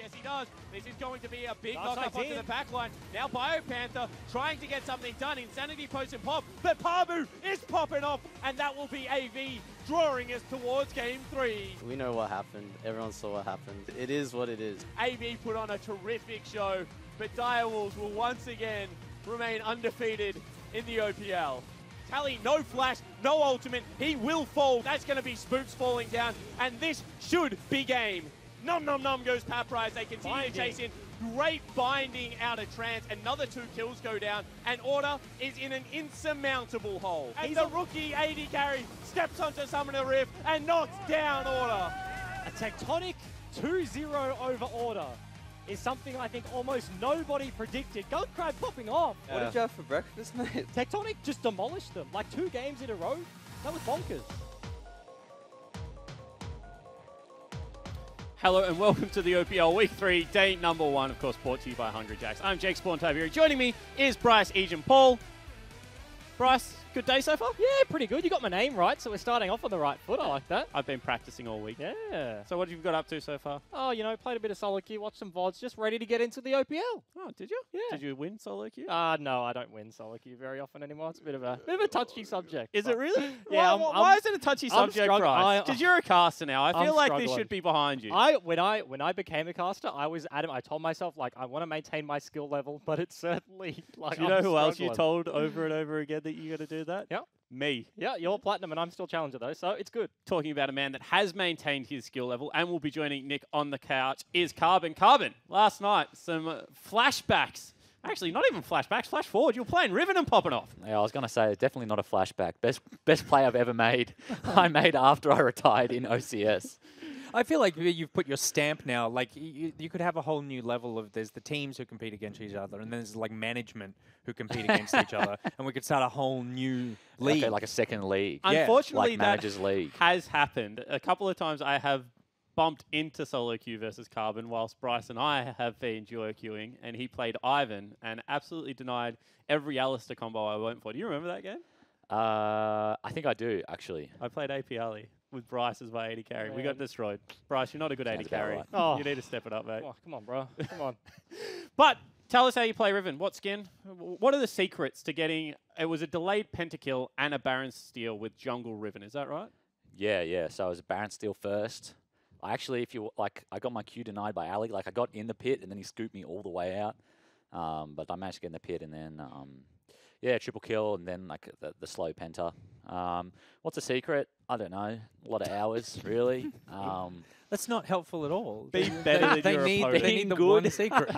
Yes, he does. This is going to be a big Nice knock-up onto idea. the backline. Now Biopanther trying to get something done. Insanity Post and pop, but Pabu is popping off, and that will be AV drawing us towards Game 3. We know what happened. Everyone saw what happened. It is what it is. AV put on a terrific show, but Direwolves will once again remain undefeated in the OPL. Tally, no flash, no ultimate. He will fall. That's going to be Spooks falling down, and this should be game. Nom nom nom goes Paprise. They continue to chase in. Great binding out of Trance. Another 2 kills go down, and Order is in an insurmountable hole. And the rookie AD carry steps onto Summoner Rift and knocks down Order. A Tectonic 2-0 over Order is something I think almost nobody predicted. Gold Crab popping off. What did you have for breakfast, mate? Tectonic just demolished them. Like 2 games in a row. That was bonkers. Hello and welcome to the OPL Week 3, day number 1, of course, brought to you by Hungry Jacks. I'm Jake Spawn-Tiberi. Joining me is Bryce, Egan, Paul. Bryce, good day so far? Yeah, pretty good. You got my name right, so we're starting off on the right foot. I like that. I've been practicing all week. Yeah. So what have you got up to so far? Oh, you know, played a bit of solo queue, watched some VODs, just ready to get into the OPL. Oh, did you? Yeah. Did you win solo queue? No, I don't win solo queue very often anymore. It's a bit of a touchy subject. Is it really? Yeah. Why is it a touchy subject, Bryce? Because you're a caster now. I feel like this should be behind you. When I became a caster, I was adamant. I told myself like I want to maintain my skill level, but it's certainly like. Do you know who else you told over and over again that you got to do that? Yeah. Me. Yeah, you're platinum and I'm still challenger though, so it's good. Talking about a man that has maintained his skill level and will be joining Nick on the couch is Carbon. Carbon, last night, some flashbacks. Actually, not even flashbacks, flash forward. You were playing Riven and popping off. Yeah, I was going to say, definitely not a flashback. Best play I've ever made. I made after I retired in OCS. I feel like you've put your stamp now. Like you could have a whole new level of there's the teams who compete against each other, and then there's like management who compete against each other, and we could start a whole new league, like a second league. Unfortunately, like Managers League has happened. A couple of times I have bumped into solo queue versus Carbon, whilst Bryce and I have been duo queuing, and he played Ivan and absolutely denied every Alistair combo I went for. Do you remember that game? I think I do, actually. I played APLE with Bryce as my AD carry. We got destroyed. Bryce, you're not a good Sounds AD about carry. right. Oh. You need to step it up, mate. Oh, come on, bro. Come on. But tell us how you play Riven. What skin? What are the secrets to getting... It was a delayed pentakill and a Baron Steel with jungle Riven. Is that right? Yeah. So I was a Baron Steel first. I actually, I got my Q denied by Ali. Like, I got in the pit, and then he scooped me all the way out. But I managed to get in the pit, and then... triple kill, and then like the slow penta. What's the secret? I don't know. A lot of hours, really. That's not helpful at all. Be better than your opponent. They need the one secret.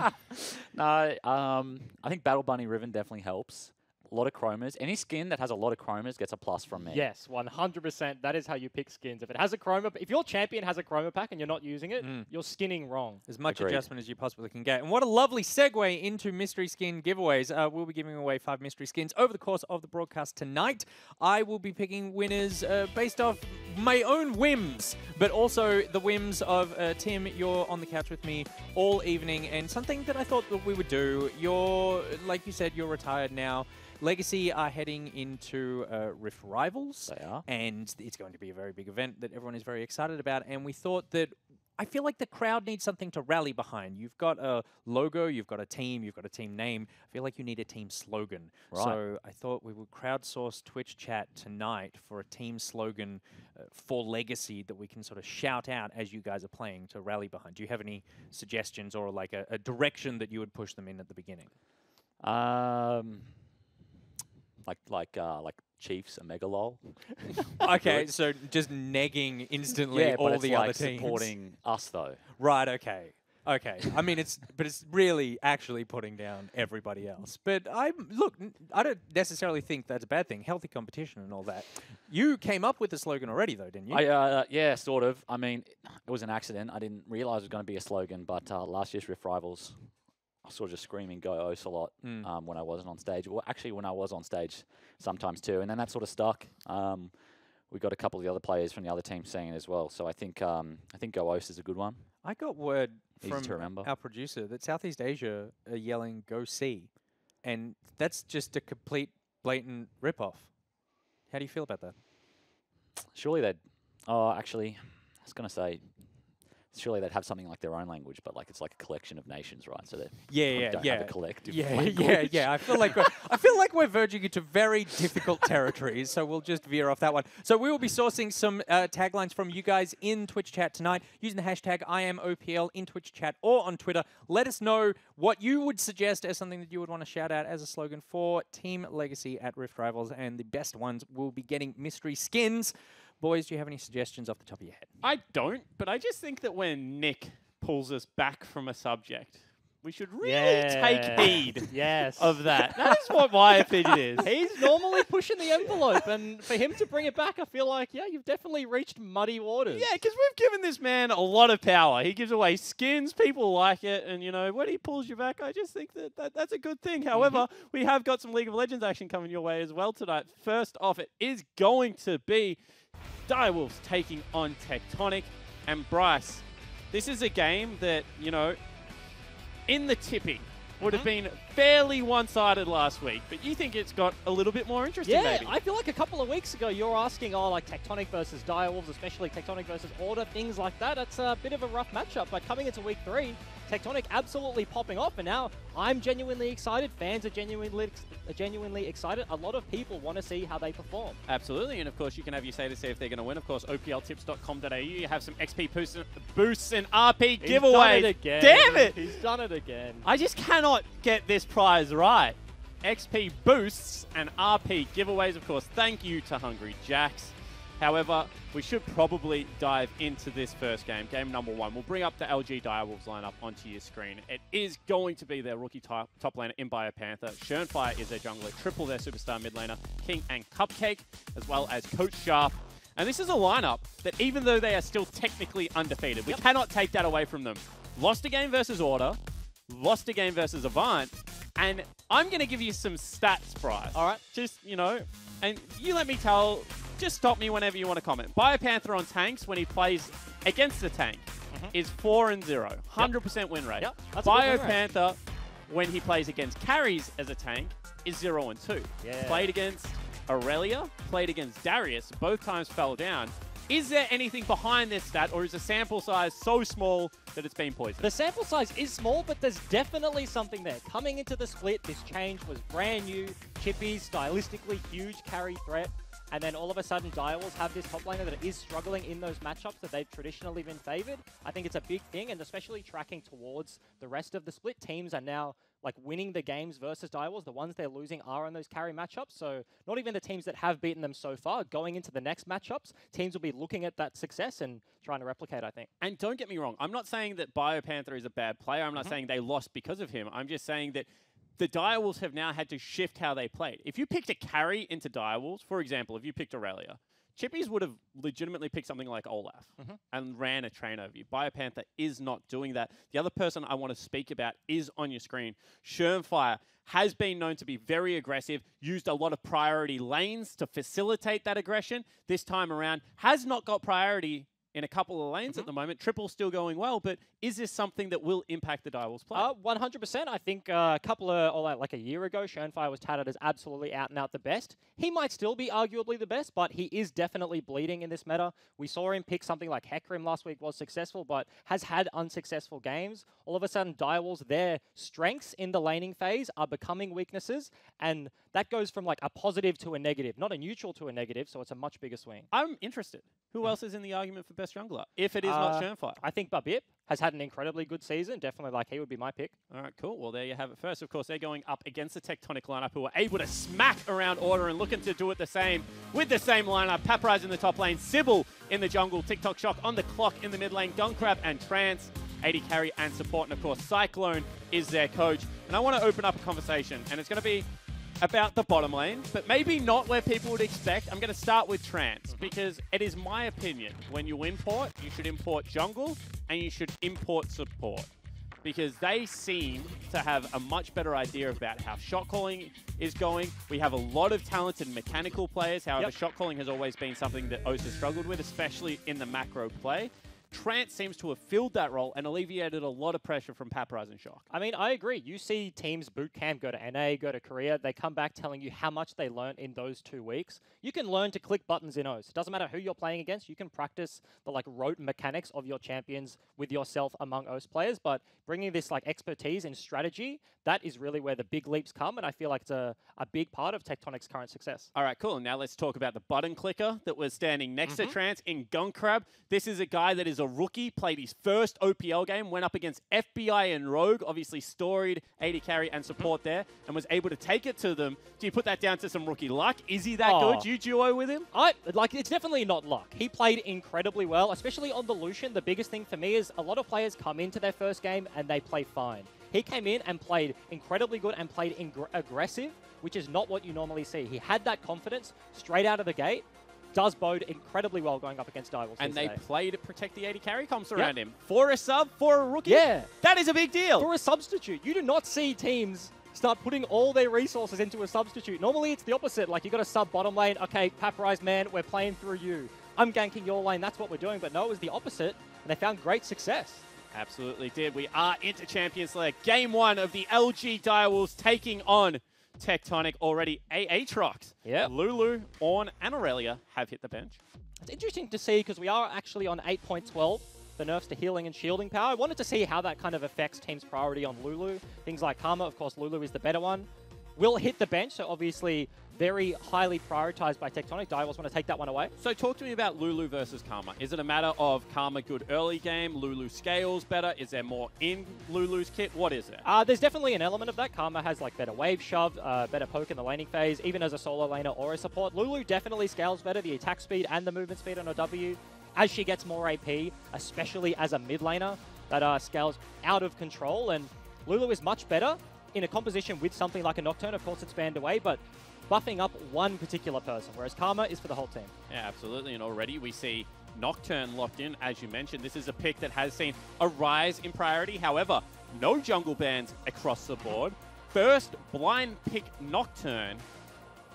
No, I think Battle Bunny Riven definitely helps. A lot of chromas. Any skin that has a lot of chromas gets a plus from me. Yes, 100%. That is how you pick skins. If it has a chroma, if your champion has a chroma pack and you're not using it, you're skinning wrong. As much Agreed. adjustment as you possibly can get. And what a lovely segue into mystery skin giveaways. We'll be giving away 5 mystery skins over the course of the broadcast tonight. I will be picking winners based off my own whims, but also the whims of Tim. You're on the couch with me all evening, and something that I thought that we would do. Like you said, you're retired now. Legacy are heading into Rift Rivals. They are. And it's going to be a very big event that everyone is very excited about. And we thought that I feel like the crowd needs something to rally behind. You've got a logo, you've got a team name. I feel like you need a team slogan. Right. So I thought we would crowdsource Twitch chat tonight for a team slogan for Legacy that we can sort of shout out as you guys are playing to rally behind. Do you have any suggestions or like a direction that you would push them in at the beginning? Like Chiefs and Megalol. Okay, so just negging instantly all the other teams. Supporting us though. Right, okay. I mean, it's really actually putting down everybody else. But I don't necessarily think that's a bad thing. Healthy competition and all that. You came up with the slogan already, though, didn't you? Yeah, sort of. I mean, it was an accident. I didn't realize it was going to be a slogan, but last year's Rift Rivals, I was sort of just screaming "Go O's" a lot when I wasn't on stage. Well, actually, when I was on stage, sometimes too, and then that sort of stuck. We got a couple of the other players from the other team saying it as well. So I think "Go O's" is a good one. I got word Easy to from remember. our producer that Southeast Asia are yelling "Go C," and that's just a complete blatant rip-off. How do you feel about that? Surely they'd... Oh, actually, I was going to say, surely they'd have something like their own language, but like it's like a collection of nations, right? So they don't have a collective language. I feel like we're verging into very difficult territories, so we'll just veer off that one. So we will be sourcing some taglines from you guys in Twitch chat tonight using the hashtag IamOPL in Twitch chat or on Twitter. Let us know what you would suggest as something that you would want to shout out as a slogan for Team Legacy at Rift Rivals, and the best ones will be getting mystery skins. Boys, do you have any suggestions off the top of your head? I don't, but I just think that when Nick pulls us back from a subject, we should really take heed of that. That is what my opinion is. He's normally pushing the envelope, and for him to bring it back, I feel like, yeah, you've definitely reached muddy waters. Yeah, because we've given this man a lot of power. He gives away skins, people like it, and, you know, when he pulls you back, I just think that's a good thing. However, we have got some League of Legends action coming your way as well tonight. First off, it is going to be Direwolves taking on Tectonic. And Bryce, this is a game that, you know, in the tipping would have been fairly one-sided last week, but you think it's got a little bit more interesting, maybe? I feel like a couple of weeks ago you were asking, like Tectonic versus Direwolves, especially Tectonic versus Order, things like that. It's a bit of a rough matchup, but coming into week 3, Tectonic absolutely popping off, and now I'm genuinely excited. Fans are genuinely excited. A lot of people want to see how they perform. Absolutely, and of course you can have your say to see if they're going to win. Of course, opltips.com.au. You have some XP boosts and RP giveaways. He's done it again. Damn it! He's done it again. I just cannot get this prize right. XP boosts and RP giveaways, of course. Thank you to Hungry Jacks. However, we should probably dive into this first game, game number 1. We'll bring up the LG Direwolves lineup onto your screen. It is going to be their rookie top laner in BioPanther. Shernfire is their jungler, Triple their superstar mid laner, King and Cupcake, as well as Coach Sharp. And this is a lineup that, even though they are still technically undefeated, we cannot take that away from them. Lost a game versus Order, lost a game versus Avant, and I'm going to give you some stats, Bryce. All right. Just, you know, and you let me tell... Just stop me whenever you want to comment. BioPanther on tanks when he plays against the tank is 4-0, 100% win rate. Yep, that's a good win rate. BioPanther when he plays against carries as a tank is 0-2. Yeah. Played against Aurelia, played against Darius, both times fell down. Is there anything behind this stat, or is the sample size so small that it's been poisoned? The sample size is small, but there's definitely something there. Coming into the split, this change was brand new. Chippy's stylistically huge carry threat. And then all of a sudden, Direwolves have this top laner that is struggling in those matchups that they've traditionally been favored. I think it's a big thing, and especially tracking towards the rest of the split. Teams are now like winning the games versus Direwolves. The ones they're losing are on those carry matchups. So not even the teams that have beaten them so far, going into the next matchups, teams will be looking at that success and trying to replicate, I think. And don't get me wrong, I'm not saying that BioPanther is a bad player. I'm not saying they lost because of him. I'm just saying that the Direwolves have now had to shift how they played. If you picked a carry into Direwolves, for example, if you picked Aurelia, Chippies would have legitimately picked something like Olaf and ran a train over you. BioPanther is not doing that. The other person I want to speak about is on your screen. Shernfire has been known to be very aggressive, used a lot of priority lanes to facilitate that aggression. This time around, has not got priority in a couple of lanes at the moment. Triple's still going well, but is this something that will impact the Direwolves play? 100%. I think a couple of, or like a year ago, Shernfire was touted as absolutely out and out the best. He might still be arguably the best, but he is definitely bleeding in this meta. We saw him pick something like Hecarim last week, was successful, but has had unsuccessful games. All of a sudden, Direwolves, their strengths in the laning phase are becoming weaknesses, and that goes from like a positive to a negative, not a neutral to a negative, so it's a much bigger swing. I'm interested. Who else is in the argument for best jungler, if it is not Shernfire? I think Babip has had an incredibly good season. Definitely, like, he would be my pick. All right, cool. Well, there you have it first. Of course, they're going up against the Tectonic lineup, who are able to smack around Order and looking to do it the same with the same lineup. Paprise in the top lane, Sybil in the jungle, TikTok Shock on the clock in the mid lane, Gunkrab and Trance, 80 carry and support, and of course, Cyclone is their coach. And I want to open up a conversation, and it's going to be about the bottom lane, but maybe not where people would expect. I'm going to start with Trance, because it is my opinion, when you import, you should import jungle and you should import support, because they seem to have a much better idea about how shot calling is going. We have a lot of talented mechanical players. However, shot calling has always been something that Osa struggled with, especially in the macro play. Trance seems to have filled that role and alleviated a lot of pressure from Paprise and Shock. I mean, I agree. You see teams boot camp, go to NA, go to Korea. They come back telling you how much they learned in those 2 weeks. You can learn to click buttons in O's. It doesn't matter who you're playing against. You can practice the like rote mechanics of your champions with yourself among O's players. But bringing this like expertise in strategy, that is really where the big leaps come. And I feel like it's a big part of Tectonic's current success. All right, cool. Now let's talk about the button clicker that was standing next to Trance in Gunkrab. This is a guy that is a rookie, played his first OPL game, went up against FBI and Rogue, obviously storied AD carry and support there, and was able to take it to them. Do you put that down to some rookie luck? Is he that good? You duo with him? It's definitely not luck. He played incredibly well, especially on the Lucian. The biggest thing for me is a lot of players come into their first game and they play fine. He came in and played incredibly good and played aggressive, which is not what you normally see. He had that confidence straight out of the gate. Does bode incredibly well going up against Direwolves. And they play to protect the AD carry comps around him. For a sub, for a rookie? Yeah. That is a big deal. For a substitute. You do not see teams start putting all their resources into a substitute. Normally it's the opposite. Like, you got a sub bottom lane. Okay, Paprise, man, we're playing through you. I'm ganking your lane. That's what we're doing. But no, it was the opposite. And they found great success. Absolutely did. We are into Champions League. Game 1 of the LG Direwolves taking on Tectonic already. Aatrox, Lulu, Ornn, and Aurelia have hit the bench. It's interesting to see because we are actually on 8.12, the nerfs to healing and shielding power. I wanted to see how that kind of affects teams' priority on Lulu. Things like Karma, of course, Lulu is the better one. Will hit the bench, so obviously very highly prioritized by Tectonic. Direwolves want to take that one away. So talk to me about Lulu versus Karma. Is it a matter of Karma good early game, Lulu scales better? Is there more in Lulu's kit? What is it? There's definitely an element of that. Karma has like better wave shove, better poke in the laning phase, even as a solo laner or a support. Lulu definitely scales better, the attack speed and the movement speed on a W. As she gets more AP, especially as a mid laner, that scales out of control. And Lulu is much better in a composition with something like a Nocturne. Of course, it's banned away, but buffing up one particular person, whereas Karma is for the whole team. Yeah, absolutely. And already we see Nocturne locked in. As you mentioned, this is a pick that has seen a rise in priority. However, no jungle bans across the board. First blind pick Nocturne.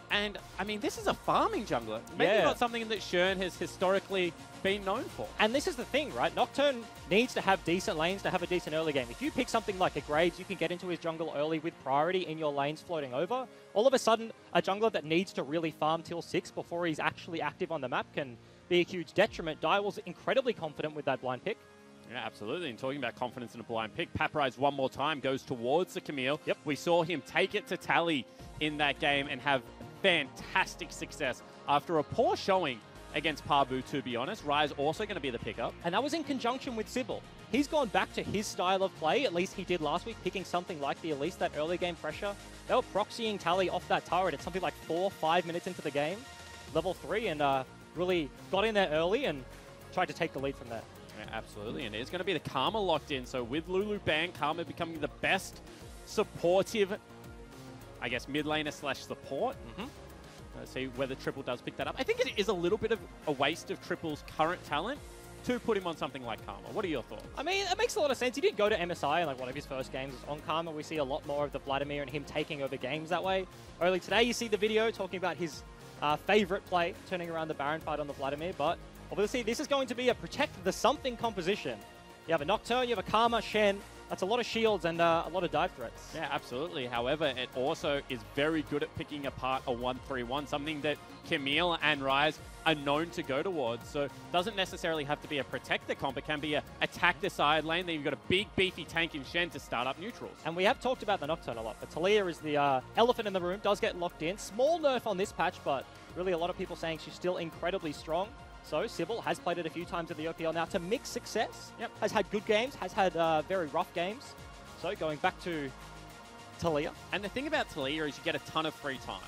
And, I mean, this is a farming jungler. Maybe not something that Shern has historically been known for. And this is the thing, right? Nocturne needs to have decent lanes to have a decent early game. If you pick something like a Graves, you can get into his jungle early with priority in your lanes floating over. All of a sudden, a jungler that needs to really farm till 6 before he's actually active on the map can be a huge detriment. Direwolves incredibly confident with that blind pick. Yeah, absolutely. And talking about confidence in a blind pick, Paprise one more time goes towards the Camille. Yep. We saw him take it to Tally in that game and have fantastic success after a poor showing against Pabu, to be honest. Rise also going to be the pickup. And that was in conjunction with Sybil. He's gone back to his style of play, at least he did last week, picking something like the Elise, that early game pressure. They were proxying Tally off that turret at something like 4 or 5 minutes into the game, level 3, and really got in there early and tried to take the lead from there. Yeah, absolutely, and it is going to be the Karma locked in. So with Lulu ban, Karma becoming the best supportive, I guess, mid laner slash support. Let's see whether Triple does pick that up. I think it is a little bit of a waste of Triple's current talent to put him on something like Karma. What are your thoughts? I mean, it makes a lot of sense. He did go to MSI, and like one of his first games was on Karma. We see a lot more of the Vladimir and him taking over games that way. Early today, you see the video talking about his favorite play, turning around the Baron fight on the Vladimir, but obviously this is going to be a protect the something composition. You have a Nocturne, you have a Karma, Shen. That's a lot of shields and a lot of dive threats. Yeah, absolutely. However, it also is very good at picking apart a 1-3-1, something that Camille and Rise are known to go towards. So it doesn't necessarily have to be a protect the comp. It can be a attack the side lane. Then you've got a big, beefy tank in Shen to start up neutrals. And we have talked about the Nocturne a lot, but Talia is the elephant in the room, does get locked in. Small nerf on this patch, but really a lot of people saying she's still incredibly strong. So Sybil has played it a few times in the OPL now to mixed success. Yep. Has had good games, has had very rough games. So going back to Talia. And the thing about Talia is you get a ton of free time.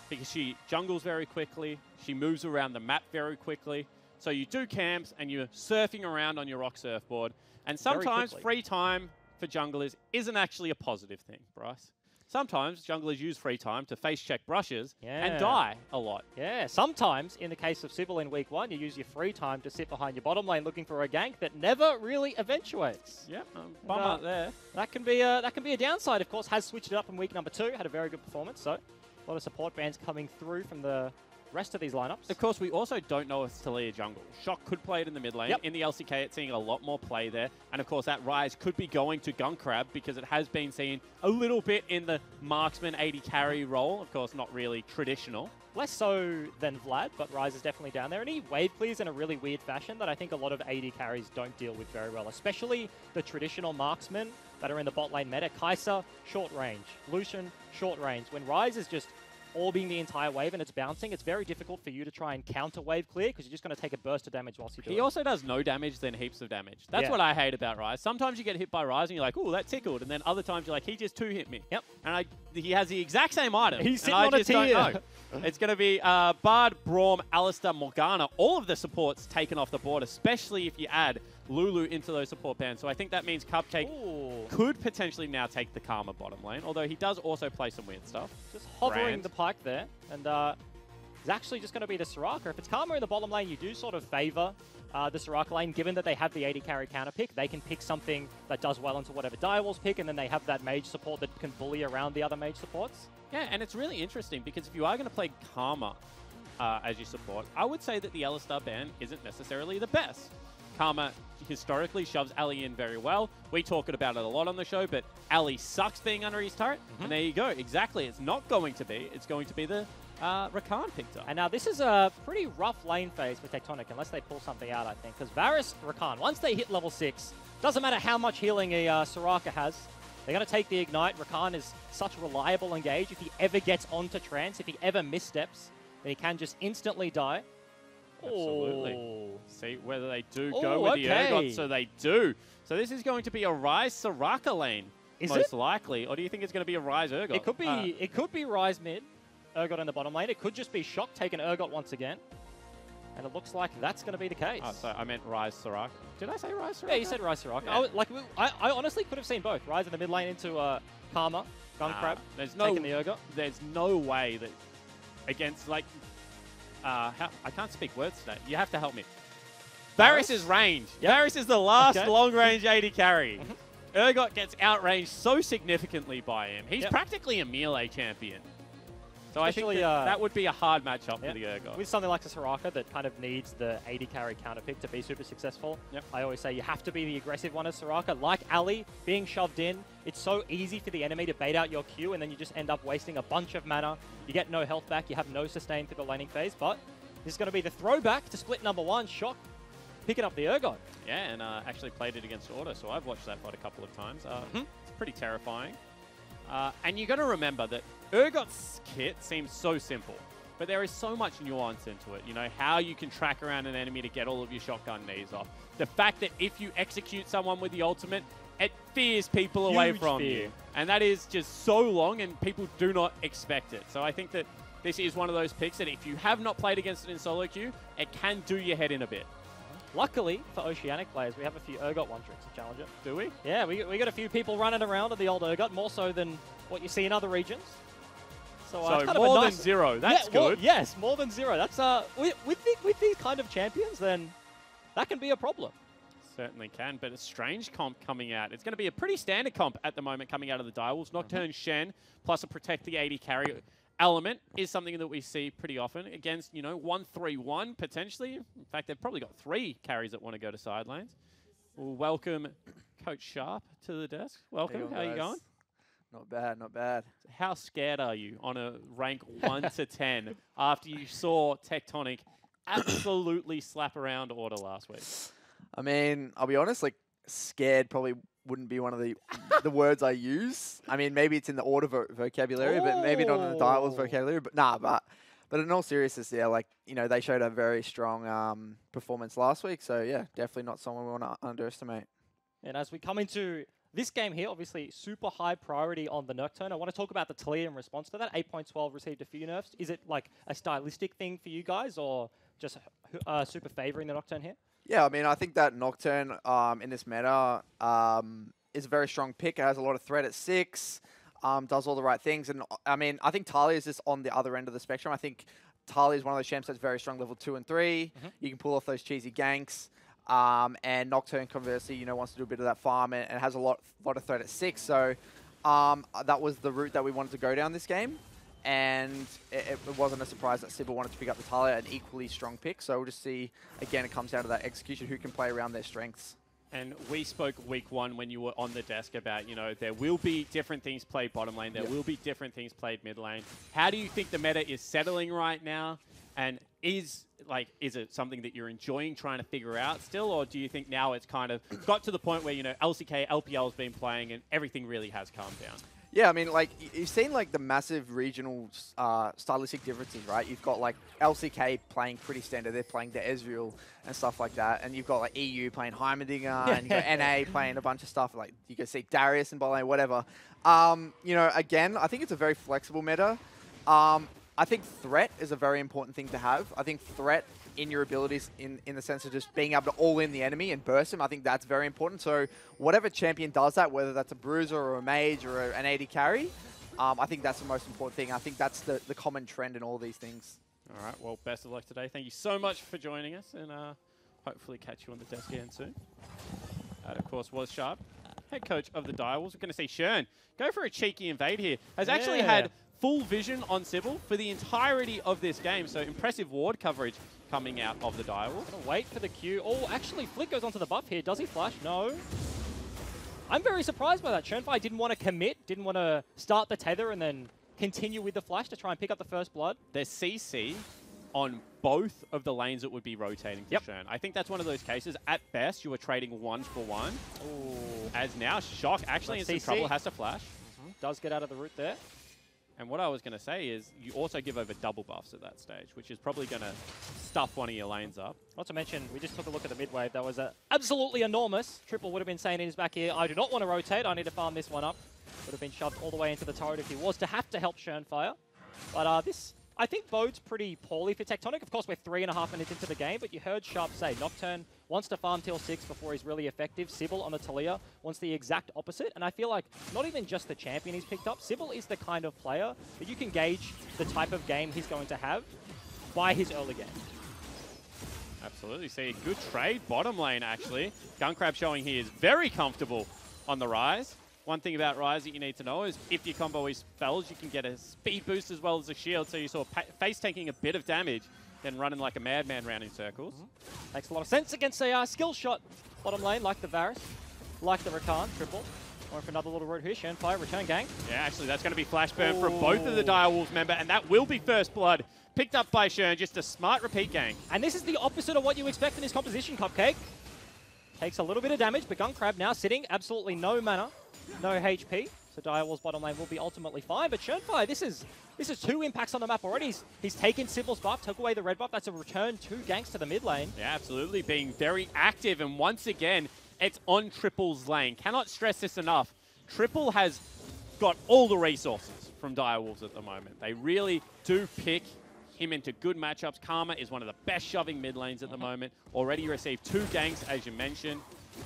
Because she jungles very quickly, she moves around the map very quickly. So you do camps and you're surfing around on your rock surfboard. And sometimes free time for junglers isn't actually a positive thing, Bryce. Sometimes junglers use free time to face check brushes and die a lot. Yeah, sometimes, in the case of Sybil in week 1, you use your free time to sit behind your bottom lane looking for a gank that never really eventuates. Yep, bummer there. That can be a downside, of course. Has switched it up in week number 2, had a very good performance, so a lot of support bans coming through from the rest of these lineups. Of course, we also don't know if it's Talia jungle. Shock could play it in the mid lane. Yep. In the LCK, it's seeing a lot more play there. And of course, that Rise could be going to Gun Crab because it has been seen a little bit in the marksman 80 carry role. Of course, not really traditional. Less so than Vlad, but Rise is definitely down there. And he wave clears in a really weird fashion that I think a lot of AD carries don't deal with very well, especially the traditional marksmen that are in the bot lane meta. Kai'Sa, short range. Lucian, short range. When Rise is just orbing the entire wave and it's bouncing, it's very difficult for you to try and counter wave clear because you're just going to take a burst of damage whilst you do it. He also does no damage, then heaps of damage. That's Yeah. what I hate about Rise. Sometimes you get hit by Rise and you're like, oh, that tickled. And then other times you're like, he just two-hit me. Yep. And he has the exact same item. He's sitting and I on a just don't tier. know. It's going to be Bard, Braum, Alistair, Morgana. All of the supports taken off the board, especially if you add Lulu into those support bands. So I think that means Cupcake could potentially now take the Karma bottom lane, although he does also play some weird stuff. Just hovering Brand. the pike there, and it's actually just going to be the Soraka. If it's Karma in the bottom lane, you do sort of favor the Soraka lane, given that they have the 80 carry counter pick. They can pick something that does well into whatever Direwolves pick, and then they have that mage support that can bully around the other mage supports. Yeah, and it's really interesting because if you are going to play Karma as your support, I would say that the Alistar ban isn't necessarily the best. Karma historically shoves Ali in very well. We talk about it a lot on the show, but Ali sucks being under his turret. And there you go. Exactly. It's not going to be. It's going to be the Rakan picked up. And now this is a pretty rough lane phase for Tectonic, unless they pull something out, I think. Because Varus, Rakan, once they hit level 6, doesn't matter how much healing a Soraka has, they're going to take the Ignite. Rakan is such a reliable engage. If he ever gets onto trance, if he ever missteps, then he can just instantly die. Absolutely. Oh. See whether they do go with the Urgot. So they do. So this is going to be a Rise Soraka lane, Is most it? likely. Or do you think it's going to be a Rise Urgot? It could be Rise mid, Urgot in the bottom lane. It could just be Shock taking Urgot once again. And it looks like that's going to be the case. Oh, so I meant Rise Soraka. Did I say Rise Soraka? Yeah, you said Rise Soraka. Yeah. I honestly could have seen both. Rise in the mid lane into Karma, Gun Crab, taking the Urgot. There's no way that against, like, I can't speak words today. You have to help me. Varus is range. Yep. Varus is the last Okay. long-range AD carry. Urgot gets outranged so significantly by him. He's practically a melee champion. So I think Especially, that would be a hard matchup for Yep. the Urgot. With something like the Soraka that kind of needs the 80 carry counter pick to be super successful. Yep. I always say you have to be the aggressive one as Soraka. Like Ali, being shoved in, it's so easy for the enemy to bait out your Q and then you just end up wasting a bunch of mana. You get no health back, you have no sustain through the laning phase, but this is going to be the throwback to split number 1, Shock picking up the Urgot. Yeah, and actually played it against Order, so I've watched that fight a couple of times. It's pretty terrifying. And you got to remember that Urgot's kit seems so simple, but there is so much nuance into it. You know, how you can track around an enemy to get all of your shotgun knees off. The fact that if you execute someone with the ultimate, it fears people away Huge from fear. you. And that is just so long, and people do not expect it. So I think that this is one of those picks that if you have not played against it in solo queue, it can do your head in a bit. Luckily for Oceanic players, we have a few Urgot one-tricks to challenge it. Do we? Yeah, we got a few people running around at the old Urgot, more so than what you see in other regions. So, it's So kind of a more than nice- 0. That's Yeah, well, good. yes, more than 0. That's with these kind of champions, then that can be a problem. Certainly can, but a strange comp coming out. It's going to be a pretty standard comp at the moment coming out of the Direwolves. Nocturne Shen plus a Protect the 80 carry element is something that we see pretty often against, 1-3-1 potentially. In fact, they've probably got 3 carries that want to go to side lanes. We'll welcome Coach Sharp to the desk. Welcome. How you going? Not bad, not bad. How scared are you on a rank 1 to 10 after you saw Tectonic absolutely slap around Order last week? I mean, I'll be honest, like, scared probably wouldn't be one of the words I use. I mean, maybe it's in the Order vocabulary, but maybe not in the Direwolves vocabulary. But nah, but in all seriousness, yeah, like, they showed a very strong performance last week. So yeah, definitely not someone we want to underestimate. And as we come into this game here, obviously super high priority on the Nocturne. I want to talk about the Talia in response to that. 8.12 received a few nerfs. Is it like a stylistic thing for you guys, or just super favoring the Nocturne here? Yeah, I mean, I think that Nocturne in this meta is a very strong pick. It has a lot of threat at 6, does all the right things. And I mean, I think Talia is just on the other end of the spectrum. I think Talia is one of those champs that's very strong level 2 and 3. You can pull off those cheesy ganks. And Nocturne, conversely, wants to do a bit of that farm and has a lot of threat at 6. So that was the route that we wanted to go down this game. and it wasn't a surprise that Sybil wanted to pick up the Talia, an equally strong pick. So we'll just see, again, it comes down to that execution, who can play around their strengths. And we spoke week 1 when you were on the desk about, you know, there will be different things played bottom lane. There will be different things played mid lane. How do you think the meta is settling right now? And is it something that you're enjoying trying to figure out still? Or do you think now it's kind of got to the point where, you know, LCK, LPL has been playing and everything really has calmed down? Yeah, I mean, like, you've seen, like, the massive regional stylistic differences, right? You've got, like, LCK playing pretty standard. They're playing the Ezreal and stuff like that. And you've got, like, EU playing Heimerdinger, and you've got NA playing a bunch of stuff. Like, you can see Darius and bot lane, whatever. You know, again, I think it's a very flexible meta. I think threat is a very important thing to have. I think threat in your abilities in the sense of just being able to all in the enemy and burst him, I think that's very important. So whatever champion does that, whether that's a bruiser or a mage or an AD carry, I think that's the most important thing. I think that's the common trend in all these things. All right, well, best of luck today. Thank you so much for joining us, and hopefully catch you on the desk again soon. That, of course, was Sharp, head coach of the Direwolves. We're going to see Shern go for a cheeky invade here. Has actually had full vision on Sybil for the entirety of this game, so impressive ward coverage coming out of the Direwolves. Wait for the Q. Oh, actually, Flick goes onto the buff here. Does he flash? No. I'm very surprised by that. Shernfire didn't want to commit, didn't want to start the tether and then continue with the flash to try and pick up the first blood. There's CC on both of the lanes that would be rotating for Shern. I think that's one of those cases. At best, you were trading 1-for-1. Ooh. As now, Shock actually in some trouble, has to flash. Does get out of the route there. And what I was going to say is you also give over double buffs at that stage, which is probably going to stuff one of your lanes up. Not to mention, we just took a look at the mid wave. That was absolutely enormous. Triple would have been saying in his back here, I do not want to rotate. I need to farm this one up. Would have been shoved all the way into the turret if he was to have to help Shernfire. But this, I think, bodes pretty poorly for Tectonic. Of course, we're 3.5 minutes into the game, but you heard Sharp say Nocturne wants to farm till 6 before he's really effective. Sybil on the Talia wants the exact opposite. And I feel like not even just the champion he's picked up, Sybil is the kind of player that you can gauge the type of game he's going to have by his early game. Absolutely. See, a good trade bottom lane, actually. Gunkrab showing he is very comfortable on the Rise. One thing about Rise that you need to know is if your combo is spells, you can get a speed boost as well as a shield. So you saw Face taking a bit of damage, then running like a madman round in circles. Makes a lot of sense against a skill shot bottom lane, like the Varus, like the Rakan, triple. Going for another little route here, Shernfire, return gang. Yeah, actually, that's going to be flash burn from both of the Direwolves member, and that will be first blood. Picked up by Shern, just a smart repeat gang. And this is the opposite of what you expect in this composition, Cupcake. Takes a little bit of damage, but Gunkrab now sitting, absolutely no mana, no HP. So Direwolves bottom lane will be ultimately fine, but Shernfire, this is 2 impacts on the map already. He's taken Sybil's buff, took away the red buff. That's a return 2 ganks to the mid lane. Yeah, absolutely, being very active, and once again, it's on Triple's lane. Cannot stress this enough. Triple has got all the resources from Direwolves at the moment. They really do pick him into good matchups. Karma is one of the best shoving mid lanes at the moment. Already received 2 ganks, as you mentioned.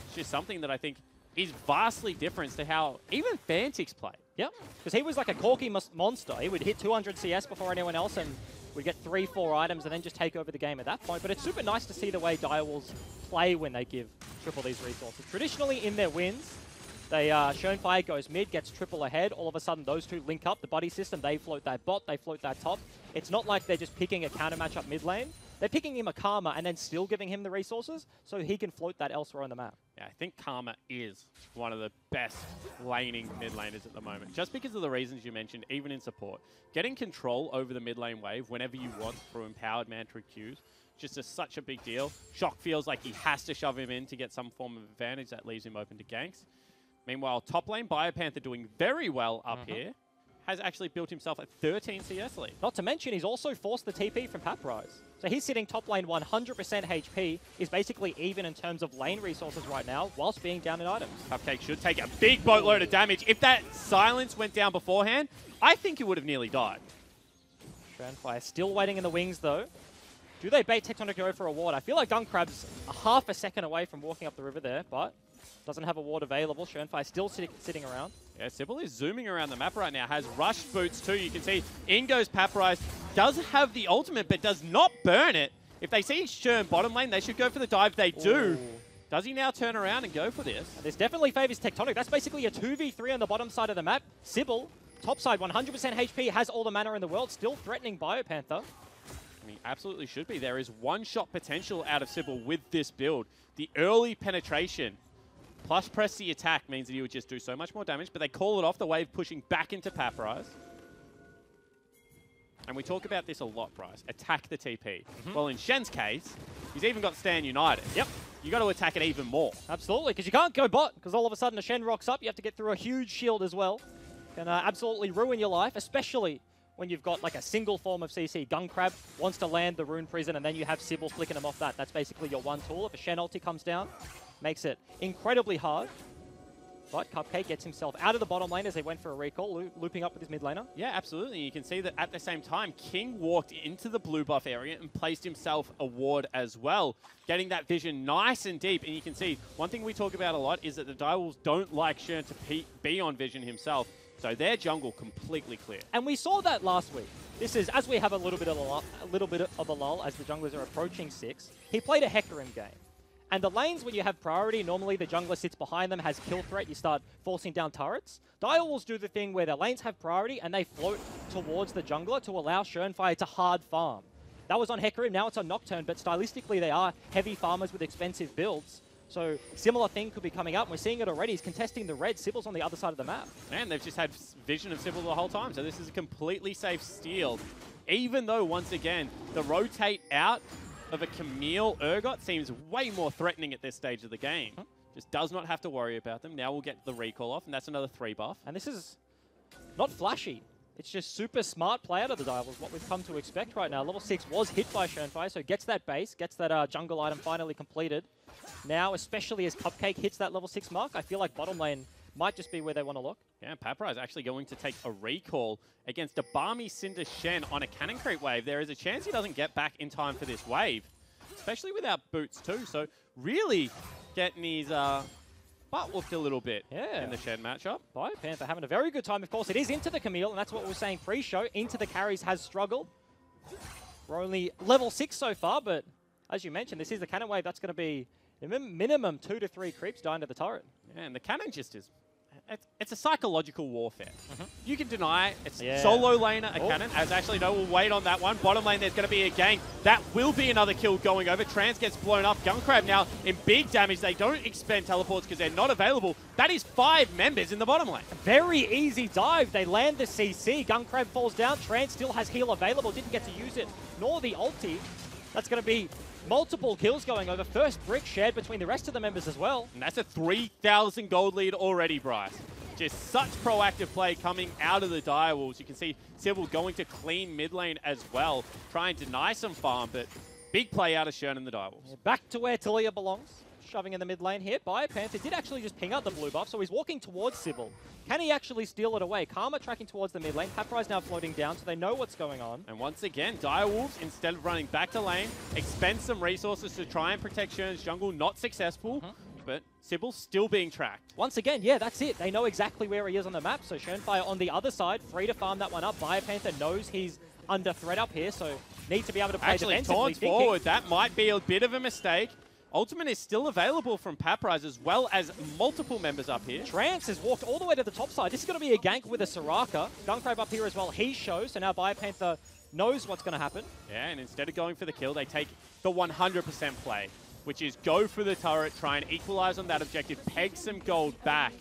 It's just something that I think is vastly different to how even Fantix play. Yep, because he was like a Corki monster. He would hit 200 CS before anyone else and would get 3-4 items and then just take over the game at that point. But it's super nice to see the way Direwolves play when they give Triple these resources. Traditionally in their wins, they Shernfire goes mid, gets Triple ahead. All of a sudden, those two link up. The buddy system, they float that bot, they float that top. It's not like they're just picking a counter matchup mid lane. They're picking him a Karma and then still giving him the resources so he can float that elsewhere on the map. Yeah, I think Karma is one of the best laning mid laners at the moment. Just because of the reasons you mentioned, even in support. Getting control over the mid lane wave whenever you want through empowered mantra Qs, just such a big deal. Shock feels like he has to shove him in to get some form of advantage that leaves him open to ganks. Meanwhile, top lane, Biopanther doing very well up here. Has actually built himself a 13 CS lead. Not to mention, he's also forced the TP from Paprise. So he's sitting top lane 100% HP, is basically even in terms of lane resources right now, whilst being down in items. Cupcake should take a big boatload of damage. If that silence went down beforehand, I think he would have nearly died. Shernfire still waiting in the wings, though. Do they bait Tectonic to go for a ward? I feel like Gunkrab's a half a second away from walking up the river there, but doesn't have a ward available. Shernfire still sitting around. Yeah, Sybil is zooming around the map right now. Has rush boots too. You can see in goes Paprise. Does have the ultimate, but does not burn it. If they see Shern bottom lane, they should go for the dive. They do. Ooh. Does he now turn around and go for this? This definitely favors Tectonic. That's basically a 2v3 on the bottom side of the map. Sybil Topside, 100% HP, has all the mana in the world, still threatening BioPanther. I mean, absolutely should be. There is one-shot potential out of Sybil with this build. The early penetration plus press the attack means that he would just do so much more damage, but they call it off, the wave pushing back into Papyrus. And we talk about this a lot, Bryce. Attack the TP. Well, in Shen's case, he's even got Stand United. Yep. You got to attack it even more. Absolutely, because you can't go bot, because all of a sudden a Shen rocks up, you have to get through a huge shield as well. Can absolutely ruin your life, especially when you've got like a single form of CC. Gun Crab wants to land the Rune Prison, and then you have Sybil flicking him off that. That's basically your one tool. If a Shen ulti comes down, makes it incredibly hard. But Cupcake gets himself out of the bottom lane as they went for a recall, looping up with his mid laner. Yeah, absolutely. You can see that at the same time, King walked into the blue buff area and placed himself a ward as well, getting that vision nice and deep. And you can see, one thing we talk about a lot is that the Direwolves don't like Shern to be on vision himself. So their jungle completely clear. And we saw that last week. This is, as we have a little bit of a lull as the junglers are approaching 6, he played a Hecarim game. And the lanes, when you have priority, normally the jungler sits behind them, has kill threat, you start forcing down turrets. Direwolves do the thing where their lanes have priority and they float towards the jungler to allow Shernfire to hard farm. That was on Hecarim, now it's on Nocturne, but stylistically they are heavy farmers with expensive builds. So similar thing could be coming up, and we're seeing it already. He's contesting the red. Sybil's on the other side of the map. And they've just had vision of Sybil the whole time, so this is a completely safe steal. Even though, once again, the rotate out of a Camille Urgot seems way more threatening at this stage of the game. Just does not have to worry about them. Now we'll get the recall off, and that's another 3 buff. And this is not flashy. It's just super smart play out of the Direwolves, what we've come to expect right now. Level 6 was hit by Shernfire, so gets that base, gets that jungle item finally completed. Now, especially as Cupcake hits that level 6 mark, I feel like bottom lane might just be where they want to look. Yeah, Papyrus is actually going to take a recall against a Barmy Cinder Shen on a Cannon Creep wave. There is a chance he doesn't get back in time for this wave, especially without boots too. So really getting his butt whooped a little bit in the Shen matchup. BioPanther having a very good time. Of course, it is into the Camille, and that's what we were saying pre-show. Into the carries has struggled. We're only level 6 so far, but as you mentioned, this is the Cannon wave. That's going to be minimum 2 to 3 creeps dying to the turret. Yeah, and the Cannon just is... It's a psychological warfare. You can deny it's solo laner a cannon, as actually no, we'll wait on that one. Bottom lane, there's going to be a gank. That will be another kill going over. Trans gets blown up. Gunkrab now in big damage. They don't expend teleports because they're not available. That is 5 members in the bottom lane. Very easy dive. They land the CC. Gunkrab falls down. Trans still has heal available. Didn't get to use it, nor the ulti. That's going to be multiple kills going over. First brick shared between the rest of the members as well. And that's a 3,000 gold lead already, Bryce. Just such proactive play coming out of the Direwolves. You can see Sybil going to clean mid lane as well, try and deny some farm, but big play out of Shern and the Direwolves. Back to where Talia belongs. Shoving in the mid lane here. BioPanther did actually just ping out the blue buff, so he's walking towards Sybil. Can he actually steal it away? Karma tracking towards the mid lane. Papyrus now floating down, so they know what's going on. And once again, Direwolves, instead of running back to lane, expend some resources to try and protect Shern's jungle. Not successful, but Sybil still being tracked. Once again, yeah, that's it. They know exactly where he is on the map, so Shernfire on the other side, free to farm that one up. BioPanther knows he's under threat up here, so needs to be able to play defensively. Actually, forward, that might be a bit of a mistake. Ultimate is still available from Papyrus as well as multiple members up here. Trance has walked all the way to the top side. This is going to be a gank with a Soraka. Gunkrab up here as well. He shows, so now BioPanther knows what's going to happen. Yeah, and instead of going for the kill, they take the 100% play, which is go for the turret, try and equalize on that objective, peg some gold back.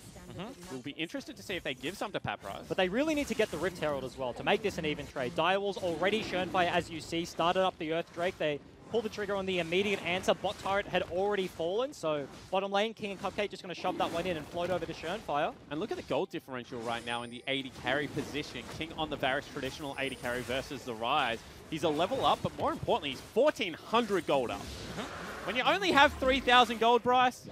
We'll be interested to see if they give some to Papyrus. But they really need to get the Rift Herald as well to make this an even trade. Direwolves already Shernfire, as you see, started up the Earth Drake. They pull the trigger on the immediate answer. Bot turret had already fallen, so bottom lane, King and Cupcake just going to shove that one in and float over to Shernfire. And look at the gold differential right now in the 80 carry position. King on the Varus traditional 80 carry versus the Rise. He's a level up, but more importantly, he's 1,400 gold up. When you only have 3,000 gold, Bryce,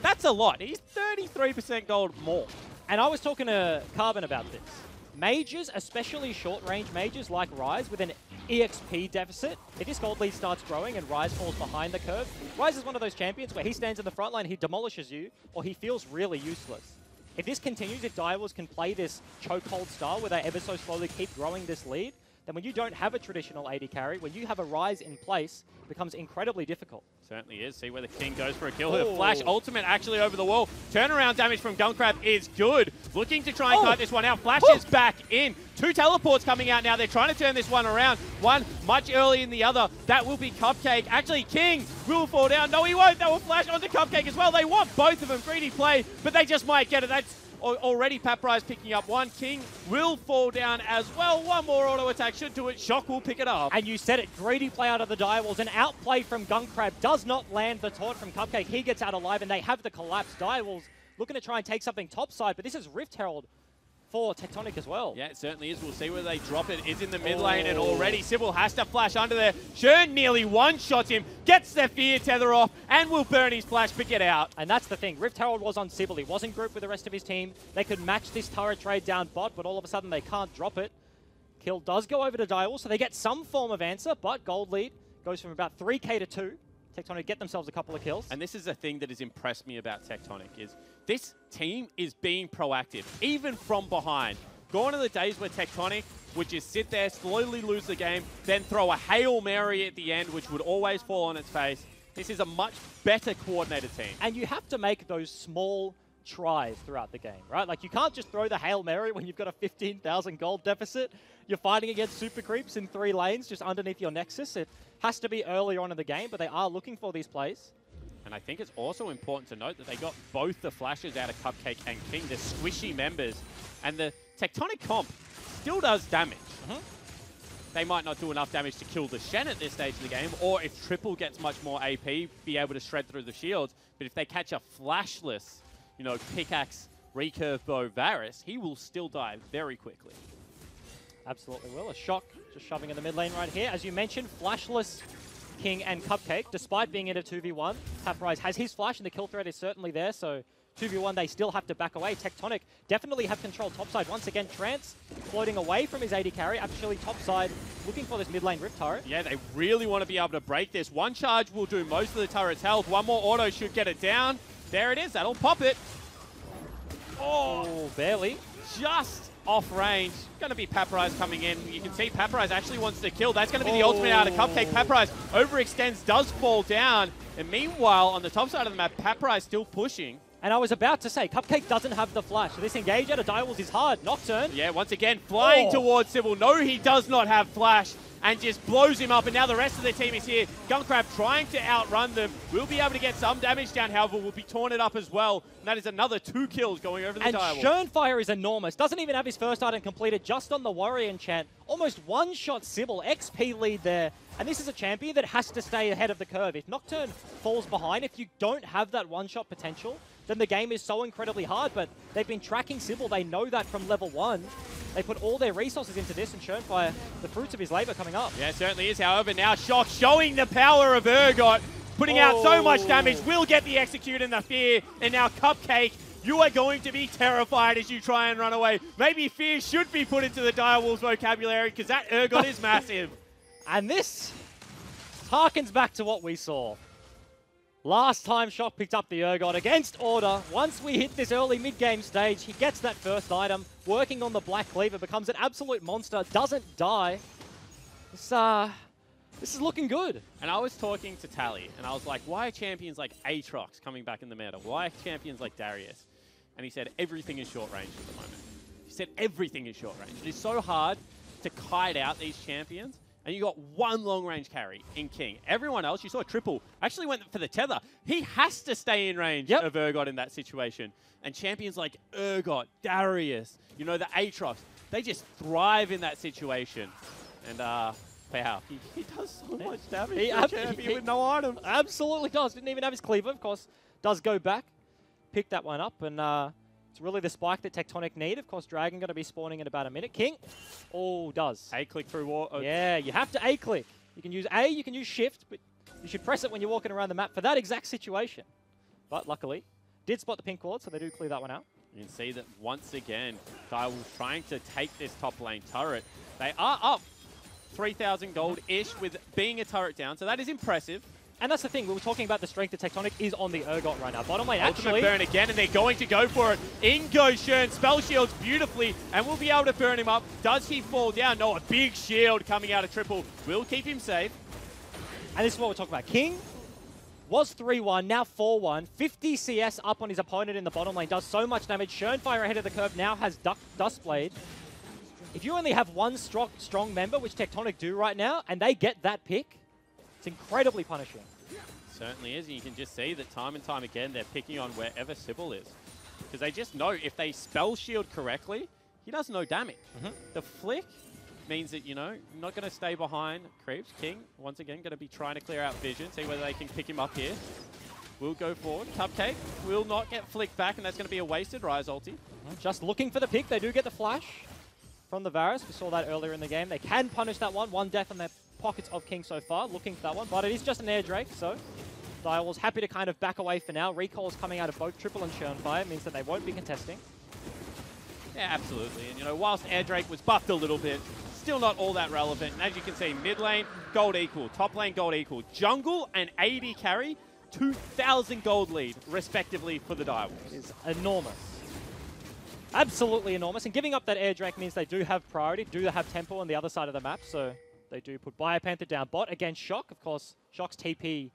that's a lot. He's 33% gold more. And I was talking to Carbon about this. Mages, especially short-range mages like Rise, with an EXP deficit, if this gold lead starts growing and Rise falls behind the curve, Rise is one of those champions where he stands in the front line, he demolishes you, or he feels really useless. If this continues, if Direwolves can play this chokehold style where they ever so slowly keep growing this lead, then when you don't have a traditional AD carry, when you have a Rise in place, it becomes incredibly difficult. Certainly is. See where the King goes for a kill. The flash ultimate actually over the wall. Turnaround damage from Gunkrab is good. Looking to try and cut this one out. Flash is back in. 2 teleports coming out now. They're trying to turn this one around. One much earlier than the other. That will be Cupcake. Actually, King will fall down. No, he won't. That will flash onto Cupcake as well. They want both of them. Greedy play, but they just might get it. That's already Paprise picking up one. King will fall down as well. One more auto attack should do it. Shock will pick it up. And you said it, greedy play out of the Direwolves. An outplay from Gunkrab does not land the taunt from Cupcake. He gets out alive and they have the collapse. Direwolves looking to try and take something topside, but this is Rift Herald for Tectonic as well. Yeah, it certainly is. We'll see where they drop it. It's in the mid lane, and already Sybil has to flash under there. Shern nearly one-shots him, gets the fear tether off, and will burn his flash, but get out. And that's the thing. Rift Herald was on Sybil. He wasn't grouped with the rest of his team. They could match this turret trade down bot, but all of a sudden they can't drop it. Kill does go over to Direwolves, so they get some form of answer, but gold lead goes from about 3k to 2. Tectonic get themselves a couple of kills. And this is the thing that has impressed me about Tectonic, is this team is being proactive, even from behind. Gone are the days where Tectonic would just sit there, slowly lose the game, then throw a Hail Mary at the end, which would always fall on its face. This is a much better coordinated team. And you have to make those small tries throughout the game, right? Like, you can't just throw the Hail Mary when you've got a 15,000 gold deficit. You're fighting against super creeps in 3 lanes just underneath your Nexus. It has to be earlier on in the game, but they are looking for these plays. And I think it's also important to note that they got both the flashes out of Cupcake and King, the squishy members. And the Tectonic comp still does damage. They might not do enough damage to kill the Shen at this stage of the game, or if Triple gets much more AP, be able to shred through the shields. But if they catch a flashless, you know, pickaxe, recurve bow Varus, he will still die very quickly. Absolutely will. A Shock just shoving in the mid lane right here. As you mentioned, flashless King and Cupcake, despite being in a 2v1. Paprise has his flash and the kill threat is certainly there, so 2v1 they still have to back away. Tectonic definitely have control topside. Once again, Trance floating away from his AD carry, actually topside looking for this mid lane Rift turret. Yeah, they really want to be able to break this. One charge will do most of the turret's health. One more auto should get it down. There it is, that'll pop it. Oh, barely. Just off range. Going to be Paprise coming in. You can see Paprise actually wants to kill. That's going to be the ultimate out of Cupcake. Paprise overextends, does fall down. And meanwhile, on the top side of the map, Paprise still pushing. And I was about to say, Cupcake doesn't have the flash. So this engage out of Direwolves is hard. Nocturne. Yeah, once again, flying towards Sybil. No, he does not have flash. And just blows him up. And now the rest of the team is here. Gunkrab trying to outrun them. Will be able to get some damage down, however, will be torn it up as well. And that is another 2 kills going over the Direwolves. And Shernfire is enormous. Doesn't even have his first item completed just on the Warrior enchant. Almost one-shot Sybil. XP lead there. And this is a champion that has to stay ahead of the curve. If Nocturne falls behind, if you don't have that one-shot potential, then the game is so incredibly hard. But they've been tracking Sybil. They know that from level 1. They put all their resources into this, and Shernfire, the fruits of his labor coming up. Yeah, it certainly is. However, now Shock showing the power of Urgot, putting out so much damage, will get the execute and the fear. And now Cupcake, you are going to be terrified as you try and run away. Maybe fear should be put into the Direwolves vocabulary, because that Urgot is massive. And this harkens back to what we saw. Last time Shock picked up the Urgot against Order, once we hit this early mid-game stage, he gets that first item, working on the Black Cleaver, becomes an absolute monster, doesn't die. This is looking good. And I was talking to Tally, and I was like, why are champions like Aatrox coming back in the meta? Why are champions like Darius? And he said, everything is short range at the moment. He said, everything is short range. It is so hard to kite out these champions. And you got one long-range carry in King. Everyone else, you saw Triple, actually went for the tether. He has to stay in range of Urgot in that situation. And champions like Urgot, Darius, you know, the Aatrox, they just thrive in that situation. And, wow, he does so much damage to a champion with no item. Absolutely does. Didn't even have his cleaver, of course. Does go back, pick that one up, and it's really the spike that Tectonic need. Of course, Dragon going to be spawning in about a minute. King, does. A-click through war. Yeah, you have to A-click. You can use A, you can use Shift, but you should press it when you're walking around the map for that exact situation. But luckily, did spot the pink ward, so they do clear that one out. You can see that once again, Direwolves trying to take this top lane turret. They are up 3,000 gold-ish with being a turret down, so that is impressive. And that's the thing, we were talking about the strength of Tectonic is on the Urgot right now. Bottom lane, Ultimate actually... burn again, and they're going to go for it. In goes Shern, spell shields beautifully, and we'll be able to burn him up. Does he fall down? No, a big shield coming out of triple will keep him safe. And this is what we're talking about. King was 3-1, now 4-1. 50 CS up on his opponent in the bottom lane. Does so much damage. Shernfire ahead of the curve now has Dustblade. If you only have one strong member, which Tectonic do right now, and they get that pick, it's incredibly punishing. Certainly is, and you can just see that time and time again they're picking on wherever Sybil is. Because they just know if they spell shield correctly, he does no damage. The flick means that, you know, not going to stay behind creeps. King, once again, going to be trying to clear out vision, see whether they can pick him up here. Will go forward. Cupcake will not get flicked back, and that's going to be a wasted Rise ulti. Just looking for the pick. They do get the flash from the Varus. We saw that earlier in the game. They can punish that one. One death in their pockets of King so far, looking for that one. But it is just an air Drake, so Direwolves happy to kind of back away for now. Recalls coming out of both Triple and Shernfire means that they won't be contesting. Yeah, absolutely. And, you know, whilst Air Drake was buffed a little bit, still not all that relevant. And as you can see, mid lane, gold equal. Top lane, gold equal. Jungle and AD carry, 2,000 gold lead, respectively, for the Direwolves. Is enormous. Absolutely enormous. And giving up that Air Drake means they do have priority, do have tempo on the other side of the map. So they do put Biopanther down bot against Shock. Of course, Shock's TP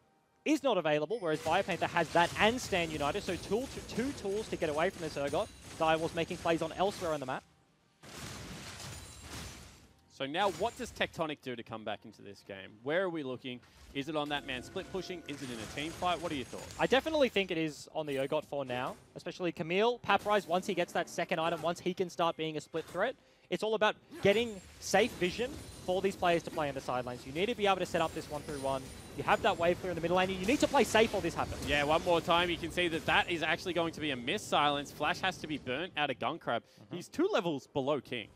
is not available, whereas Biopanther has that and Stand United. So two tools to get away from this Urgot. Direwolves making plays on elsewhere on the map. So now what does Tectonic do to come back into this game? Where are we looking? Is it on that man split pushing? Is it in a team fight? What are your thoughts? I definitely think it is on the Urgot for now, especially Camille, Paprise, once he gets that second item, once he can start being a split threat. It's all about getting safe vision for these players to play on the sidelines. You need to be able to set up this 1-through-1. You have that wave clear in the middle lane. You need to play safe while this happens. Yeah, one more time. You can see that that is actually going to be a miss silence. Flash has to be burnt out of Gunkrab. He's 2 levels below King.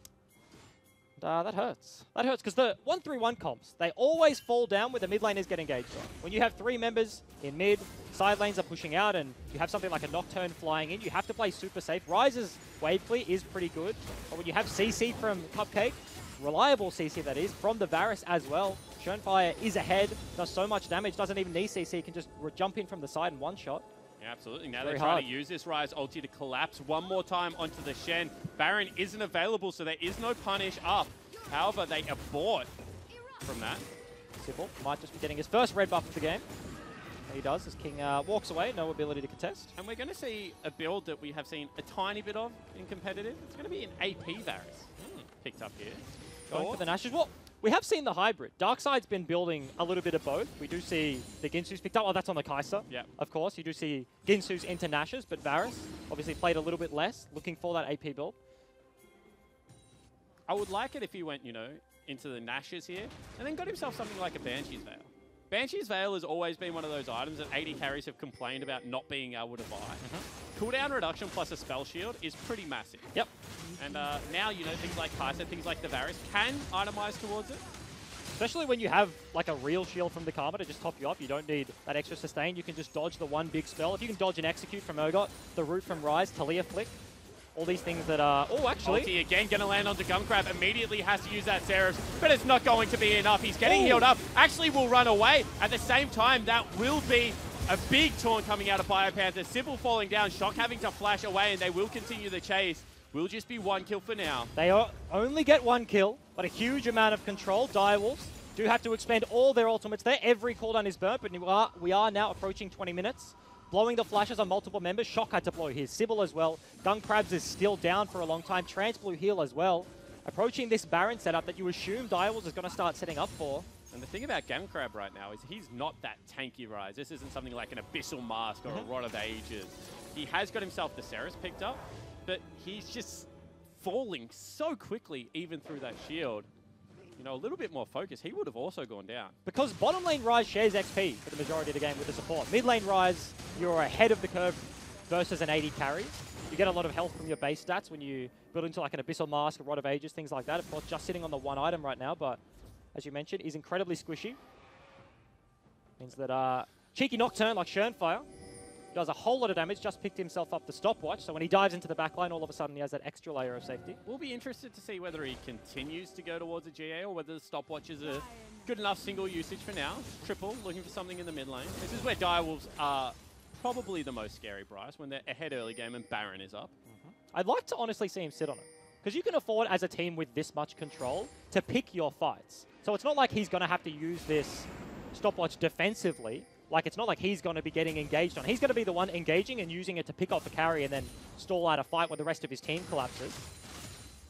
That hurts. That hurts because the 1-3-1 comps, they always fall down with the mid laners get engaged on. When you have 3 members in mid, side lanes are pushing out, and you have something like a Nocturne flying in, you have to play super safe. Rise's wave clear is pretty good, but when you have CC from Cupcake, reliable CC that is, from the Varus as well, Shernfire is ahead, does so much damage, doesn't even need CC, can just jump in from the side in one shot. Yeah, absolutely. Now they're trying to use this Rise ulti to collapse one more time onto the Shen. Baron isn't available, so there is no punish up. However, they abort from that. Sybil might just be getting his first red buff of the game. He does, as King walks away, no ability to contest. And we're going to see a build that we have seen a tiny bit of in competitive. It's going to be an AP Varus picked up here. Going for the Nashes. Well, we have seen the hybrid. Darkside's been building a little bit of both. We do see the Ginsu's picked up. Oh, that's on the Kai'Sa. Yeah. Of course, you do see Ginsu's into Nashes, but Varus obviously played a little bit less, looking for that AP build. I would like it if he went, you know, into the Nashes here, and then got himself something like a Banshee's Veil. Banshee's Veil has always been one of those items that AD carries have complained about not being able to buy. Cooldown reduction plus a spell shield is pretty massive. Yep. And now, you know, things like Kai'Sa, things like the Varus can itemize towards it. Especially when you have like a real shield from the Karma to just top you up. You don't need that extra sustain. You can just dodge the one big spell. If you can dodge and execute from Urgot, the root from Rise, Talia flick, all these things that are... Oh, actually... Ulti again, going to land onto Gunkrab. Immediately has to use that Seraph, but it's not going to be enough. He's getting healed up. Actually will run away. At the same time, that will be a big taunt coming out of Biopanther. Sybil falling down, Shock having to flash away, and they will continue the chase. Will just be 1 kill for now. They only get 1 kill, but a huge amount of control. Direwolves do have to expend all their ultimates there. Every cooldown is burnt, but we are now approaching 20 minutes. Blowing the flashes on multiple members. Shock had to blow his. Sybil as well. Gunkrabs is still down for a long time. Transblue heal as well. Approaching this Baron setup that you assume Direwolves is going to start setting up for. And the thing about Gunkrab right now is he's not that tanky Rise. This isn't something like an Abyssal Mask or a Rod of Ages. He has got himself the Ceres picked up, but he's just falling so quickly even through that shield. You know, a little bit more focus, he would have also gone down. Because bottom lane Rise shares XP for the majority of the game with the support. Mid lane Rise, you're ahead of the curve versus an AD carry. You get a lot of health from your base stats when you build into like an Abyssal Mask, a Rod of Ages, things like that. Of course, just sitting on the 1 item right now, but as you mentioned, is incredibly squishy. Means that cheeky Nocturne like Shernfire Does a whole lot of damage, just picked himself up the stopwatch, so when he dives into the backline, all of a sudden he has that extra layer of safety. We'll be interested to see whether he continues to go towards a GA or whether the stopwatch is a good enough single usage for now. Triple, looking for something in the mid lane. This is where Direwolves are probably the most scary, Bryce, when they're ahead early game and Baron is up. I'd like to honestly see him sit on it, because you can afford, as a team with this much control, to pick your fights. So it's not like he's going to have to use this stopwatch defensively. Like, it's not like he's going to be getting engaged on. He's going to be the one engaging and using it to pick off a carry and then stall out a fight when the rest of his team collapses.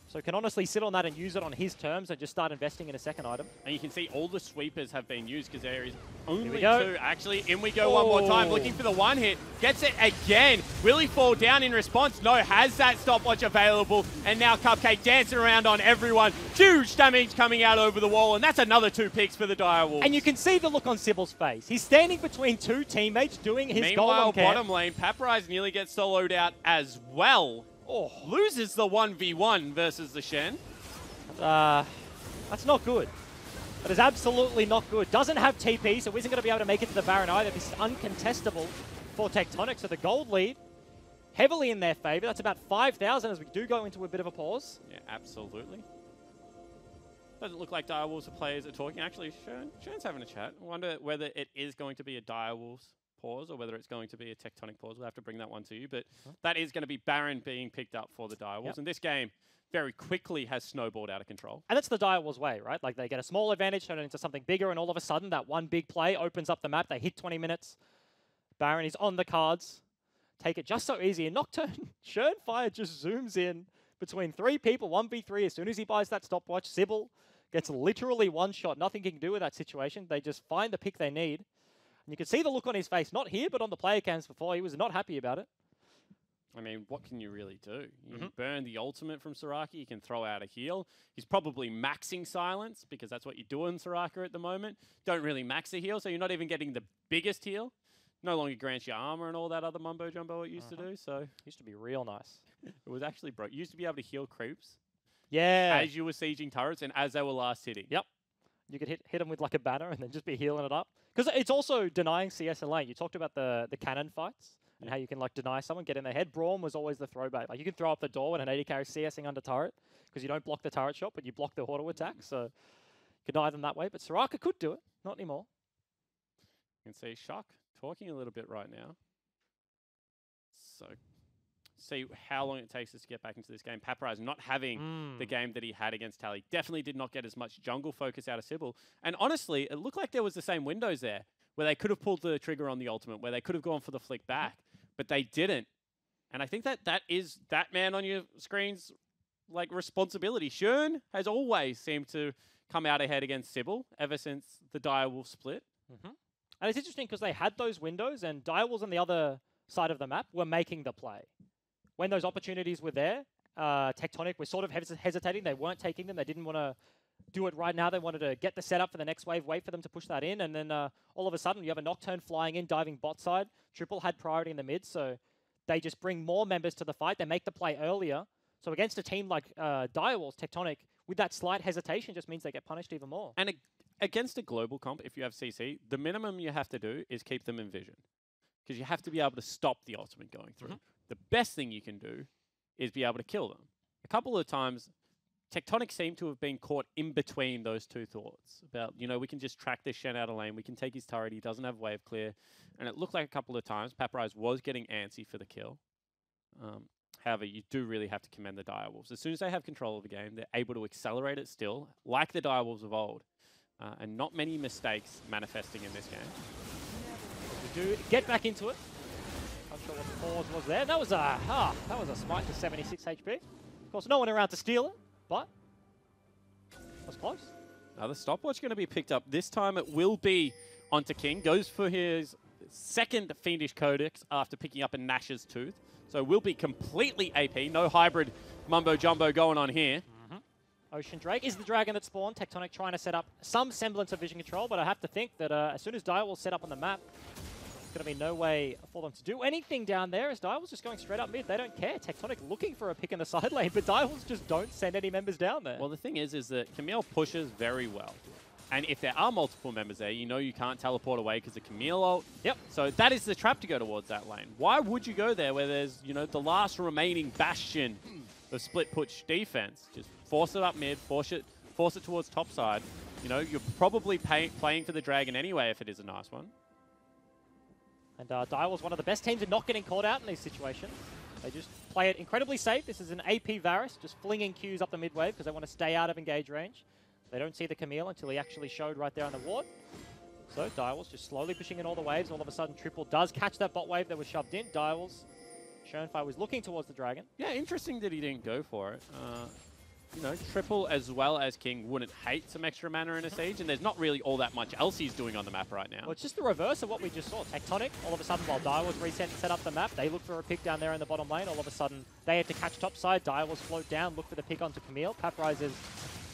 So can honestly sit on that and use it on his terms and just start investing in a second item. And you can see all the sweepers have been used because there is only we go. 2. Actually, in we go one more time, looking for the one hit. Gets it again. Will he fall down in response? No, has that stopwatch available. And now Cupcake dancing around on everyone. Huge damage coming out over the wall. And that's another 2 picks for the Direwolves. And you can see the look on Sybil's face. He's standing between 2 teammates doing his Meanwhile, golem camp. bottom lane, Paprise nearly gets soloed out as well. Oh, loses the 1v1 versus the Shen. That's not good. That is absolutely not good. Doesn't have TP, so isn't going to be able to make it to the Baron either. This is uncontestable for Tectonic, so the gold lead heavily in their favor. That's about 5,000 as we do go into a bit of a pause. Yeah, absolutely. Doesn't look like Direwolves or players are talking. Actually, Shen's having a chat. I wonder whether it is going to be a Direwolves pause or whether it's going to be a Tectonic pause. We'll have to bring that one to you, but that is going to be Baron being picked up for the Direwolves. And this game very quickly has snowballed out of control. And that's the Direwolves way, right? Like, they get a small advantage, turn it into something bigger, and all of a sudden that one big play opens up the map. They hit 20 minutes. Baron is on the cards. Take it just so easy. And Nocturne, Fire just zooms in between 3 people, 1v3. As soon as he buys that stopwatch, Sybil gets literally one shot. Nothing he can do with that situation. They just find the pick they need. And you can see the look on his face, not here, but on the player cams before. He was not happy about it. I mean, what can you really do? You burn the ultimate from Soraka, you can throw out a heal. He's probably maxing silence, because that's what you do in Soraka at the moment. Don't really max the heal, so you're not even getting the biggest heal. No longer grants you armor and all that other mumbo-jumbo it used to do, so... Used to be real nice. It was actually broke. You used to be able to heal creeps. Yeah. As you were sieging turrets and as they were last hitting. Yep. You could hit them with like a banner and then just be healing it up. Because it's also denying CS and lane. You talked about the cannon fights and how you can like deny someone, get in their head. Braum was always the throwback. Like, you can throw up the door when an AD carry CSing under turret because you don't block the turret shot, but you block the auto attack. So you deny them that way. But Soraka could do it. Not anymore. You can see Shock talking a little bit right now. So see how long it takes us to get back into this game. Paprise not having the game that he had against Tally. Definitely did not get as much jungle focus out of Sybil. And honestly, it looked like there was the same windows there where they could have pulled the trigger on the ultimate, where they could have gone for the flick back, but they didn't. And I think that is that man on your screen's like responsibility. Shern has always seemed to come out ahead against Sybil ever since the Direwolf split. And it's interesting because they had those windows and Direwolves on the other side of the map were making the play. When those opportunities were there, Tectonic was sort of hesitating. They weren't taking them. They didn't want to do it right now. They wanted to get the setup for the next wave, wait for them to push that in, and then all of a sudden you have a Nocturne flying in, diving bot side. Triple had priority in the mid, so they just bring more members to the fight. They make the play earlier. So against a team like Direwolves, Tectonic, with that slight hesitation just means they get punished even more. And against a global comp, if you have CC, the minimum you have to do is keep them in vision. Because you have to be able to stop the ultimate going through. The best thing you can do is be able to kill them. A couple of times, Tectonic seemed to have been caught in between those two thoughts. About, you know, we can just track this Shen out of lane, we can take his turret, he doesn't have wave clear. And it looked like a couple of times Paprise was getting antsy for the kill. However, you do really have to commend the Direwolves. As soon as they have control of the game, they're able to accelerate it still, like the Direwolves of old. And not many mistakes manifesting in this game. We do get back into it. Not sure what the pause was there. That was a smite to 76 HP. Of course, no one around to steal it, but it was close. Now the stopwatch going to be picked up. This time it will be onto King. Goes for his second Fiendish Codex after picking up a Nash's Tooth. So will be completely AP. No hybrid mumbo-jumbo going on here. Ocean Drake is the dragon that spawned. Tectonic trying to set up some semblance of vision control, but I have to think that as soon as Direwolves set up on the map, there's going to be no way for them to do anything down there, as Direwolves just going straight up mid. They don't care. Tectonic looking for a pick in the side lane, but Direwolves just don't send any members down there. Well, the thing is that Camille pushes very well. And if there are multiple members there, you know you can't teleport away because of Camille ult. Yep. So that is the trap to go towards that lane. Why would you go there where there's, you know, the last remaining bastion of split push defense? Just force it up mid, force it towards top side. You know, you're probably playing for the dragon anyway if it is a nice one. And Direwolves one of the best teams at not getting caught out in these situations. They just play it incredibly safe. This is an AP Varus, just flinging Qs up the mid wave because they want to stay out of engage range. They don't see the Camille until he actually showed right there on the ward. So Direwolves just slowly pushing in all the waves. All of a sudden, Triple does catch that bot wave that was shoved in. Direwolves, Schoenfire was looking towards the dragon. Yeah, interesting that he didn't go for it. You know, Triple as well as King wouldn't hate some extra mana in a siege, and there's not really all that much else he's doing on the map right now. Well, it's just the reverse of what we just saw. Tectonic, all of a sudden, while Direwolves reset and set up the map, they look for a pick down there in the bottom lane. All of a sudden, they had to catch top side. Direwolves float down, look for the pick onto Camille. Paprise is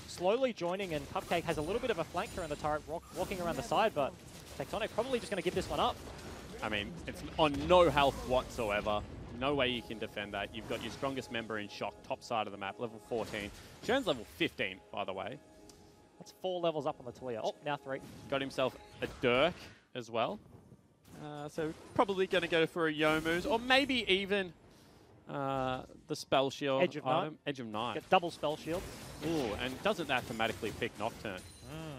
slowly joining, and Cupcake has a little bit of a flanker in the turret walking around the side, but Tectonic probably just going to give this one up. I mean, it's on no health whatsoever. No way you can defend that. You've got your strongest member in Shock, top side of the map, level 14. Shern's level 15, by the way. That's 4 levels up on the Talia. Oh, now 3. Got himself a Dirk as well. So probably going to go for a Yomu's, or maybe even the Spell Shield Edge of Night. Edge of Night. Get double spell shield. Ooh, and doesn't that thematically pick Nocturne?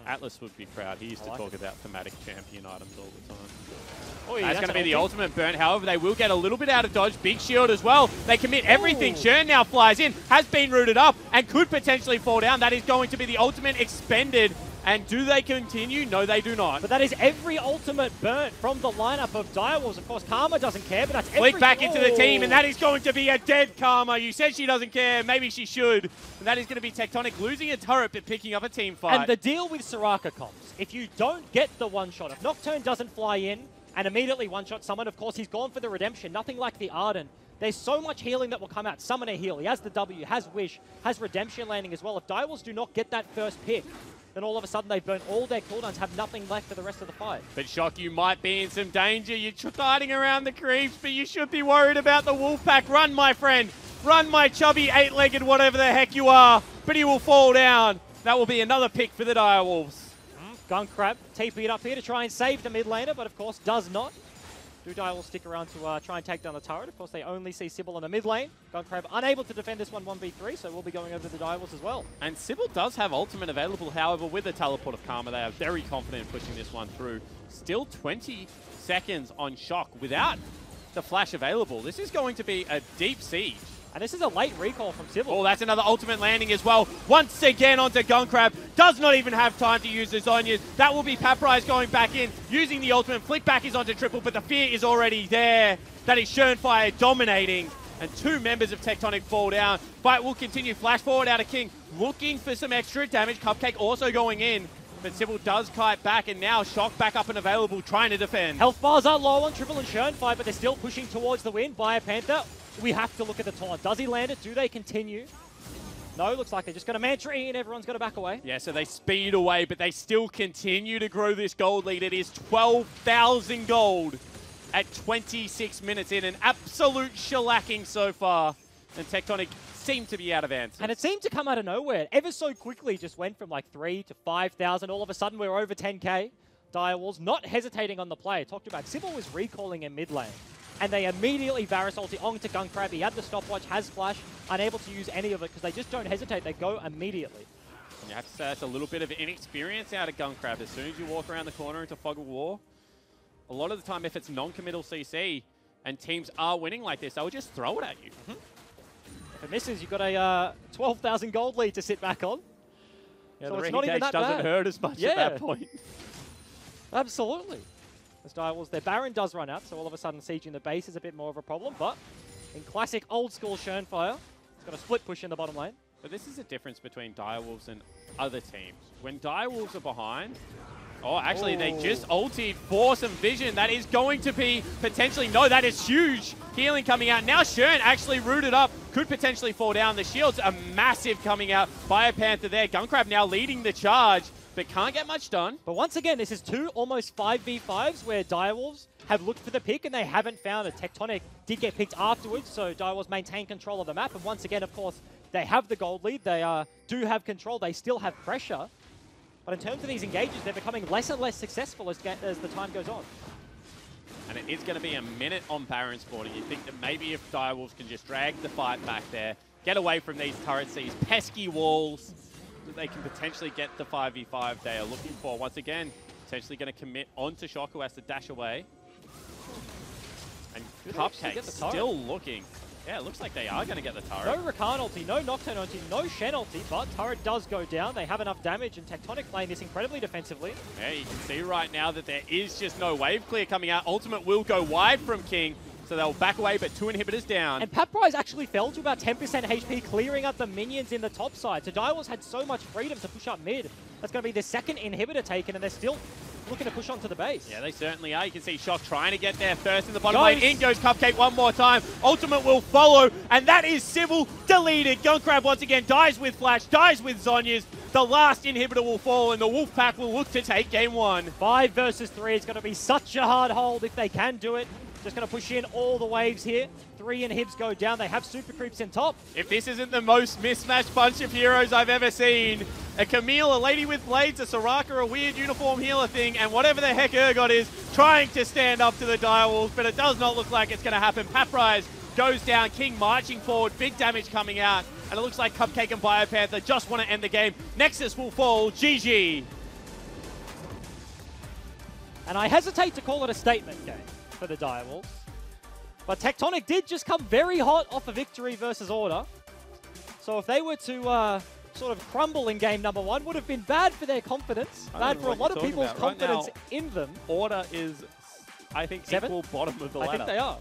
Atlas would be proud. He used to talk about thematic champion items all the time. Oh, yeah, That's going to be the ulti. ultimate burn. However, they will get a little bit out of dodge. Big shield as well. They commit everything. Shern now flies in, has been rooted up, and could potentially fall down. That is going to be the ultimate expended. And do they continue? No, they do not. But that is every ultimate burnt from the lineup of Direwolves. Of course, Karma doesn't care, but that's Flick back into the team, and that is going to be a dead Karma. You said she doesn't care. Maybe she should. And that is going to be Tectonic losing a turret, but picking up a team fight. And the deal with Soraka comms, if you don't get the one-shot, if Nocturne doesn't fly in and immediately one-shot someone, of course, he's gone for the redemption. Nothing like the Arden. There's so much healing that will come out. Summoner heal. He has the W, has Wish, has redemption landing as well. If Direwolves do not get that first pick, then all of a sudden they burn all their cooldowns, have nothing left for the rest of the fight. But Shock, you might be in some danger. You're fighting around the creeps, but you should be worried about the Wolfpack. Run, my friend. Run, my chubby, 8-legged, whatever the heck you are. But he will fall down. That will be another pick for the Direwolves. Gunkrab TP'd up here to try and save the mid laner, but of course does not. Dudai will stick around to try and take down the turret. Of course, they only see Sybil in the mid lane. Gunkrab unable to defend this one 1v3, so we'll be going over to the Direwolves as well. And Sybil does have ultimate available. However, with the teleport of Karma, they are very confident in pushing this one through. Still 20 seconds on Shock without the flash available. This is going to be a deep siege. And this is a late recall from Sybil. Oh, that's another ultimate landing as well. Once again onto Gunkrab. Does not even have time to use the Zonyas. That will be Paprise going back in, using the ultimate. Flick back is onto Triple, but the fear is already there. That is Schoenfire dominating. And 2 members of Tectonic fall down. Fight will continue. Flash forward out of King, looking for some extra damage. Cupcake also going in. But Sybil does kite back, and now Shock back up and available, trying to defend. Health bars are low on Triple and Schoenfire, but they're still pushing towards the win. By a Panther, we have to look at the taunt. Does he land it? Do they continue? No, looks like they're just going to Mantra in. Everyone's going to back away. Yeah, so they speed away, but they still continue to grow this gold lead. It is 12,000 gold at 26 minutes in. An absolute shellacking so far. And Tectonic seem to be out of answers. And it seemed to come out of nowhere. Ever so quickly just went from like 3 to 5,000. All of a sudden we're over 10k. Direwolves not hesitating on the play. Talked about Sybil was recalling in mid lane. And they immediately Varus ulti onto Gunkrab. He had the stopwatch, has flash, unable to use any of it because they just don't hesitate. They go immediately. And you have to say that's a little bit of inexperience out of Gunkrab. As soon as you walk around the corner into Fog of War, a lot of the time if it's non-committal CC and teams are winning like this, they'll just throw it at you. If it misses, you've got a 12,000 gold lead to sit back on. Yeah, so the it's not even re-engage that doesn't bad. hurt as much at that point. Absolutely. As Direwolves, their Baron does run out, so all of a sudden sieging the base is a bit more of a problem, but in classic old-school Schoenfire, it's got a split push in the bottom lane. But this is the difference between Direwolves and other teams. When Direwolves are behind, oh, actually, they just ultied for some vision. That is going to be potentially, no, that is huge. Healing coming out. Now Shern actually rooted up, could potentially fall down. The shields are massive coming out by a Panther there. Gunkrab now leading the charge, but can't get much done. But once again, this is 2 almost 5v5s where Direwolves have looked for the pick and they haven't found it. Tectonic did get picked afterwards, so Direwolves maintain control of the map. And once again, of course, they have the gold lead. They do have control. They still have pressure. But in terms of these engages, they're becoming less and less successful as the time goes on. And it is going to be a minute on Baron spawning. You think that maybe if Direwolves can just drag the fight back there, get away from these turrets, these pesky walls, that they can potentially get the 5v5 they are looking for. Once again, potentially going to commit onto Shock, who has to dash away. And Cupcake still looking. Yeah, it looks like they are going to get the turret. No Rakan ulti, no Nocturne ulti, no Shen ulti, but turret does go down. They have enough damage, and Tectonic playing this incredibly defensively. Yeah, you can see right now that there is just no wave clear coming out. Ultimate will go wide from King, so they'll back away, but 2 inhibitors down. And Paprise actually fell to about 10% HP, clearing up the minions in the top side. So Direwolves had so much freedom to push up mid. That's going to be the second inhibitor taken, and they're still looking to push onto the base. Yeah, they certainly are. You can see Shock trying to get there first in the bottom lane. In goes Cupcake one more time. Ultimate will follow, and that is Sybil deleted. Gunkrab once again dies with Flash, dies with Zhonya's. The last inhibitor will fall, and the Wolfpack will look to take game 1. 5 versus 3. It's going to be such a hard hold if they can do it. Just going to push in all the waves here. 3 inhibs go down. They have super creeps in top. If this isn't the most mismatched bunch of heroes I've ever seen, a Camille, a lady with blades, a Soraka, a weird uniform healer thing, and whatever the heck Urgot is, trying to stand up to the Direwolves, but it does not look like it's going to happen. Paprise goes down, King marching forward, big damage coming out, and it looks like Cupcake and Biopanther just want to end the game. Nexus will fall, GG. And I hesitate to call it a statement game for the Direwolves. But Tectonic did just come very hot off a victory versus Order. So if they were to sort of crumble in game number 1, would have been bad for their confidence, bad for a lot of people's confidence in them. Order is, I think, 7? equal bottom of the ladder. I think they are.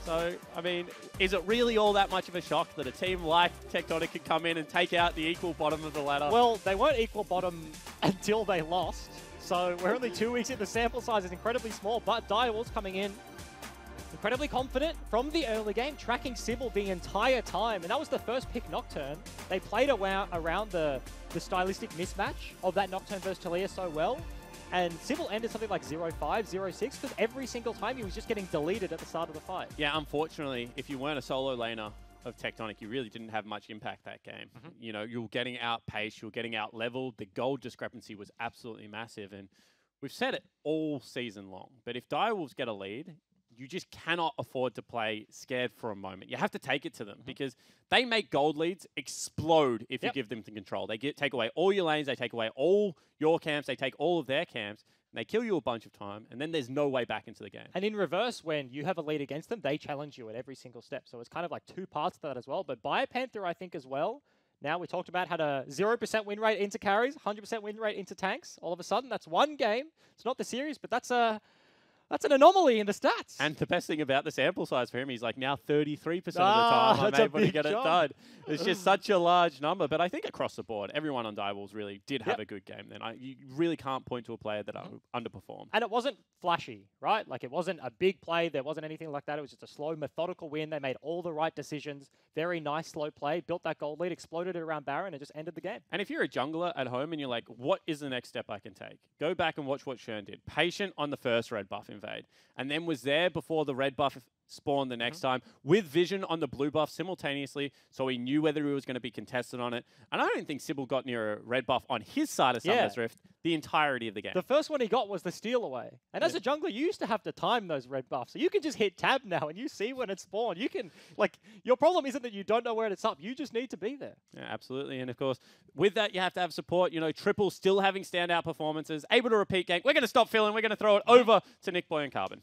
So, I mean, is it really all that much of a shock that a team like Tectonic could come in and take out the equal bottom of the ladder? Well, they weren't equal bottom until they lost. So we're only 2 weeks in. The sample size is incredibly small, but Direwolves coming in incredibly confident from the early game, tracking Sybil the entire time. And that was the first pick Nocturne. They played around the stylistic mismatch of that Nocturne versus Taliyah so well. And Sybil ended something like 0-5, 0-6, because every single time he was just getting deleted at the start of the fight. Yeah, unfortunately, if you weren't a solo laner of Tectonic, you really didn't have much impact that game. You know, you were getting outpaced, you were getting out-leveled. The gold discrepancy was absolutely massive. And we've said it all season long, but if Direwolves get a lead, you just cannot afford to play scared for a moment. You have to take it to them because they make gold leads explode if you give them the control. They take away all your lanes, they take away all your camps, they take all of their camps, and they kill you a bunch of time, and then there's no way back into the game. And in reverse, when you have a lead against them, they challenge you at every single step. So it's kind of like 2 parts to that as well. But Biopanther, I think, as well, now we talked about had a 0% win rate into carries, 100% win rate into tanks. All of a sudden, that's one game. It's not the series, but that's an anomaly in the stats. And the best thing about the sample size for him, he's like now 33% of the time I'm able to get it done. It's just such a large number. But I think across the board, everyone on Direwolves really did have a good game then. You really can't point to a player that underperformed. And it wasn't flashy, right? Like, it wasn't a big play. There wasn't anything like that. It was just a slow, methodical win. They made all the right decisions. Very nice, slow play. Built that gold lead, exploded it around Baron, and just ended the game. And if you're a jungler at home and you're like, what is the next step I can take? Go back and watch what Shern did. Patient on the first red buff invade. And then was there before the red buff spawned the next time, with vision on the blue buff simultaneously, so he knew whether he was going to be contested on it. And I don't think Sybil got near a red buff on his side of Summoner's Rift the entirety of the game. The first one he got was the steal away. And as a jungler, you used to have to time those red buffs. So you can just hit tab now and you see when it's spawned. You can, like, your problem isn't that you don't know where it's up. You just need to be there. Yeah, absolutely. And of course, with that, you have to have support. You know, Triple still having standout performances, able to repeat gank. We're going to stop filling. We're going to throw it over to Nick Boy and Carbon.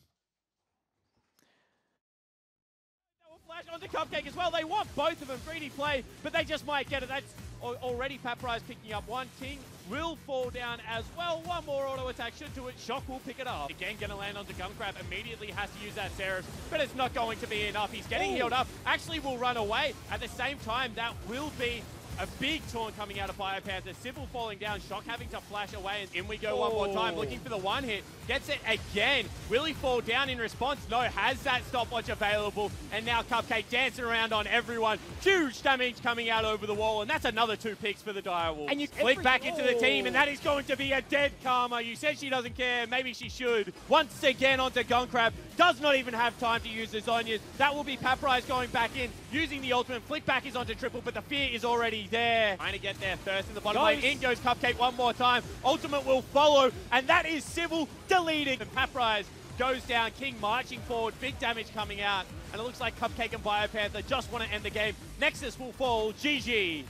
Onto Cupcake as well. They want both of them. Greedy play, but they just might get it. That's already Paprise picking up one. King will fall down as well. One more auto attack should do it. Shock will pick it up. Again, going to land onto Gunkrab. Immediately has to use that Seraph, but it's not going to be enough. He's getting healed up. Actually will run away. At the same time, that will be a big taunt coming out of Biopanther. Sybil falling down. Shock having to flash away. And in we go one more time. Looking for the one hit. Gets it again. Will he fall down in response? No. Has that stopwatch available. And now Cupcake dancing around on everyone. Huge damage coming out over the wall. And that's another 2 picks for the Direwolves. And you flick back into the team. And that is going to be a dead Karma. You said she doesn't care. Maybe she should. Once again onto Gunkrab. Does not even have time to use the Zhonya's. That will be Paprise going back in. using the ultimate. Flick back is onto triple, but the fear is already there. Trying to get there first in the bottom lane. In goes Cupcake one more time. Ultimate will follow, and that is Civil deleting. And Paprise goes down. King marching forward. Big damage coming out. And it looks like Cupcake and Biopanther just want to end the game. Nexus will fall. GG.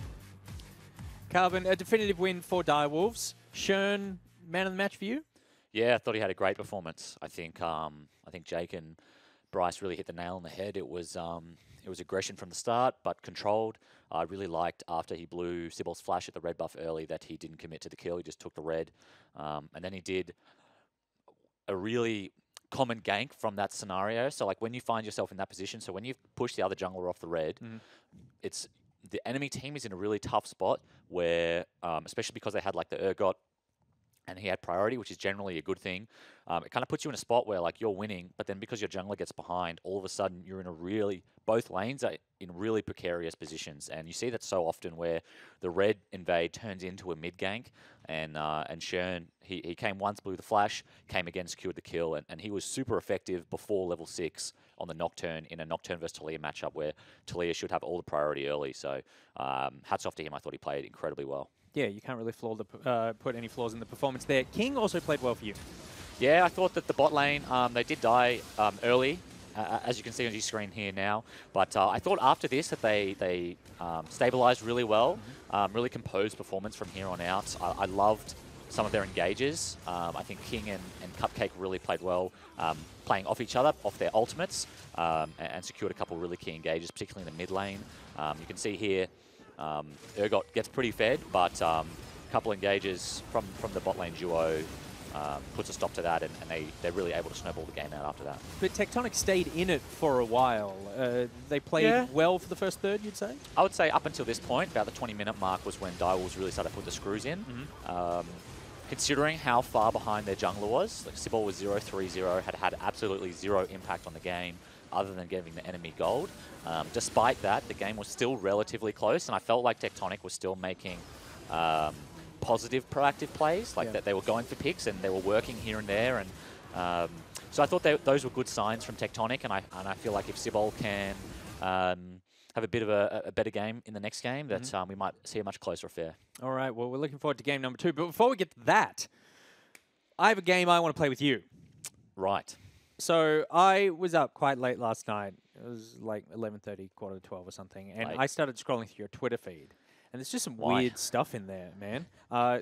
Carbon, a definitive win for Direwolves. Shern, man of the match for you? Yeah, I thought he had a great performance. I think Jake and Bryce really hit the nail on the head. It was aggression from the start, but controlled. I really liked after he blew Sybil's flash at the red buff early that he didn't commit to the kill. He just took the red. And then he did a really common gank from that scenario. So like when you find yourself in that position, so when you push the other jungler off the red, it's the enemy team is in a really tough spot where, especially because they had like the Urgot and he had priority, which is generally a good thing. It kind of puts you in a spot where like you're winning, but then because your jungler gets behind, all of a sudden you're in a really, both lanes are in really precarious positions. And you see that so often where the red invade turns into a mid gank, and Shern, he came once, blew the flash, came again, secured the kill, and he was super effective before level 6 on the Nocturne in a Nocturne versus Talia matchup where Talia should have all the priority early. So hats off to him. I thought he played incredibly well. Yeah, you can't really put any flaws in the performance there. King also played well for you. Yeah, I thought that the bot lane, they did die early, as you can see on your screen here now. But I thought after this that they stabilized really well, really composed performance from here on out. I loved some of their engages. I think King and Cupcake really played well, playing off each other, off their ultimates, and secured a couple really key engages, particularly in the mid lane. You can see here, Urgot gets pretty fed, but a couple engages from the bot lane duo puts a stop to that, and they're really able to snowball the game out after that. But Tectonic stayed in it for a while. They played well for the first third, you'd say? I would say up until this point, about the 20-minute mark was when Direwolves really started to put the screws in. Considering how far behind their jungler was, like Sybil was 0-3-0, had absolutely zero impact on the game other than giving the enemy gold. Despite that, the game was still relatively close, and I felt like Tectonic was still making positive, proactive plays, like that they were going for picks and they were working here and there. And so I thought those were good signs from Tectonic, and I feel like if Sybil can have a bit of a better game in the next game, that we might see a much closer affair. All right, well, we're looking forward to game number 2. But before we get to that, I have a game I want to play with you. Right. So I was up quite late last night. It was like 11:30, quarter to 12 or something. And I started scrolling through your Twitter feed. And there's just some weird stuff in there, man.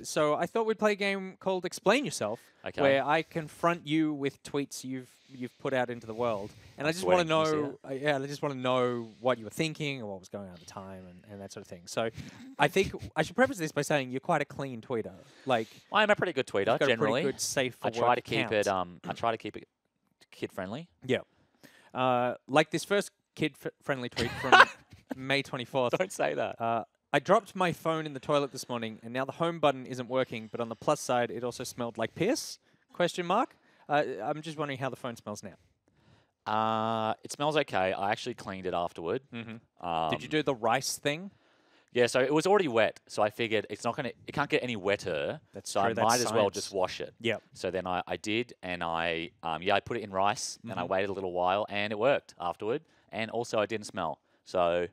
So I thought we'd play a game called Explain Yourself, where I confront you with tweets you've put out into the world. And I just want to know, I just want to know what you were thinking or what was going on at the time and that sort of thing. So I think I should preface this by saying you're quite a clean tweeter. Like I'm a pretty good tweeter, generally. A pretty good, safe for I try to keep it. I try to keep it kid friendly. Yeah. Like this first kid friendly tweet from May 24th. Don't say that. I dropped my phone in the toilet this morning, and now the home button isn't working, but on the plus side, it also smelled like piss? ? I'm just wondering how the phone smells now. It smells okay. I actually cleaned it afterward. Did you do the rice thing? Yeah, so it was already wet, so I figured it can't get any wetter, so I might as well just wash it. Yep. So then I did, and I put it in rice, and I waited a little while, and it worked afterward, and also I didn't smell. So...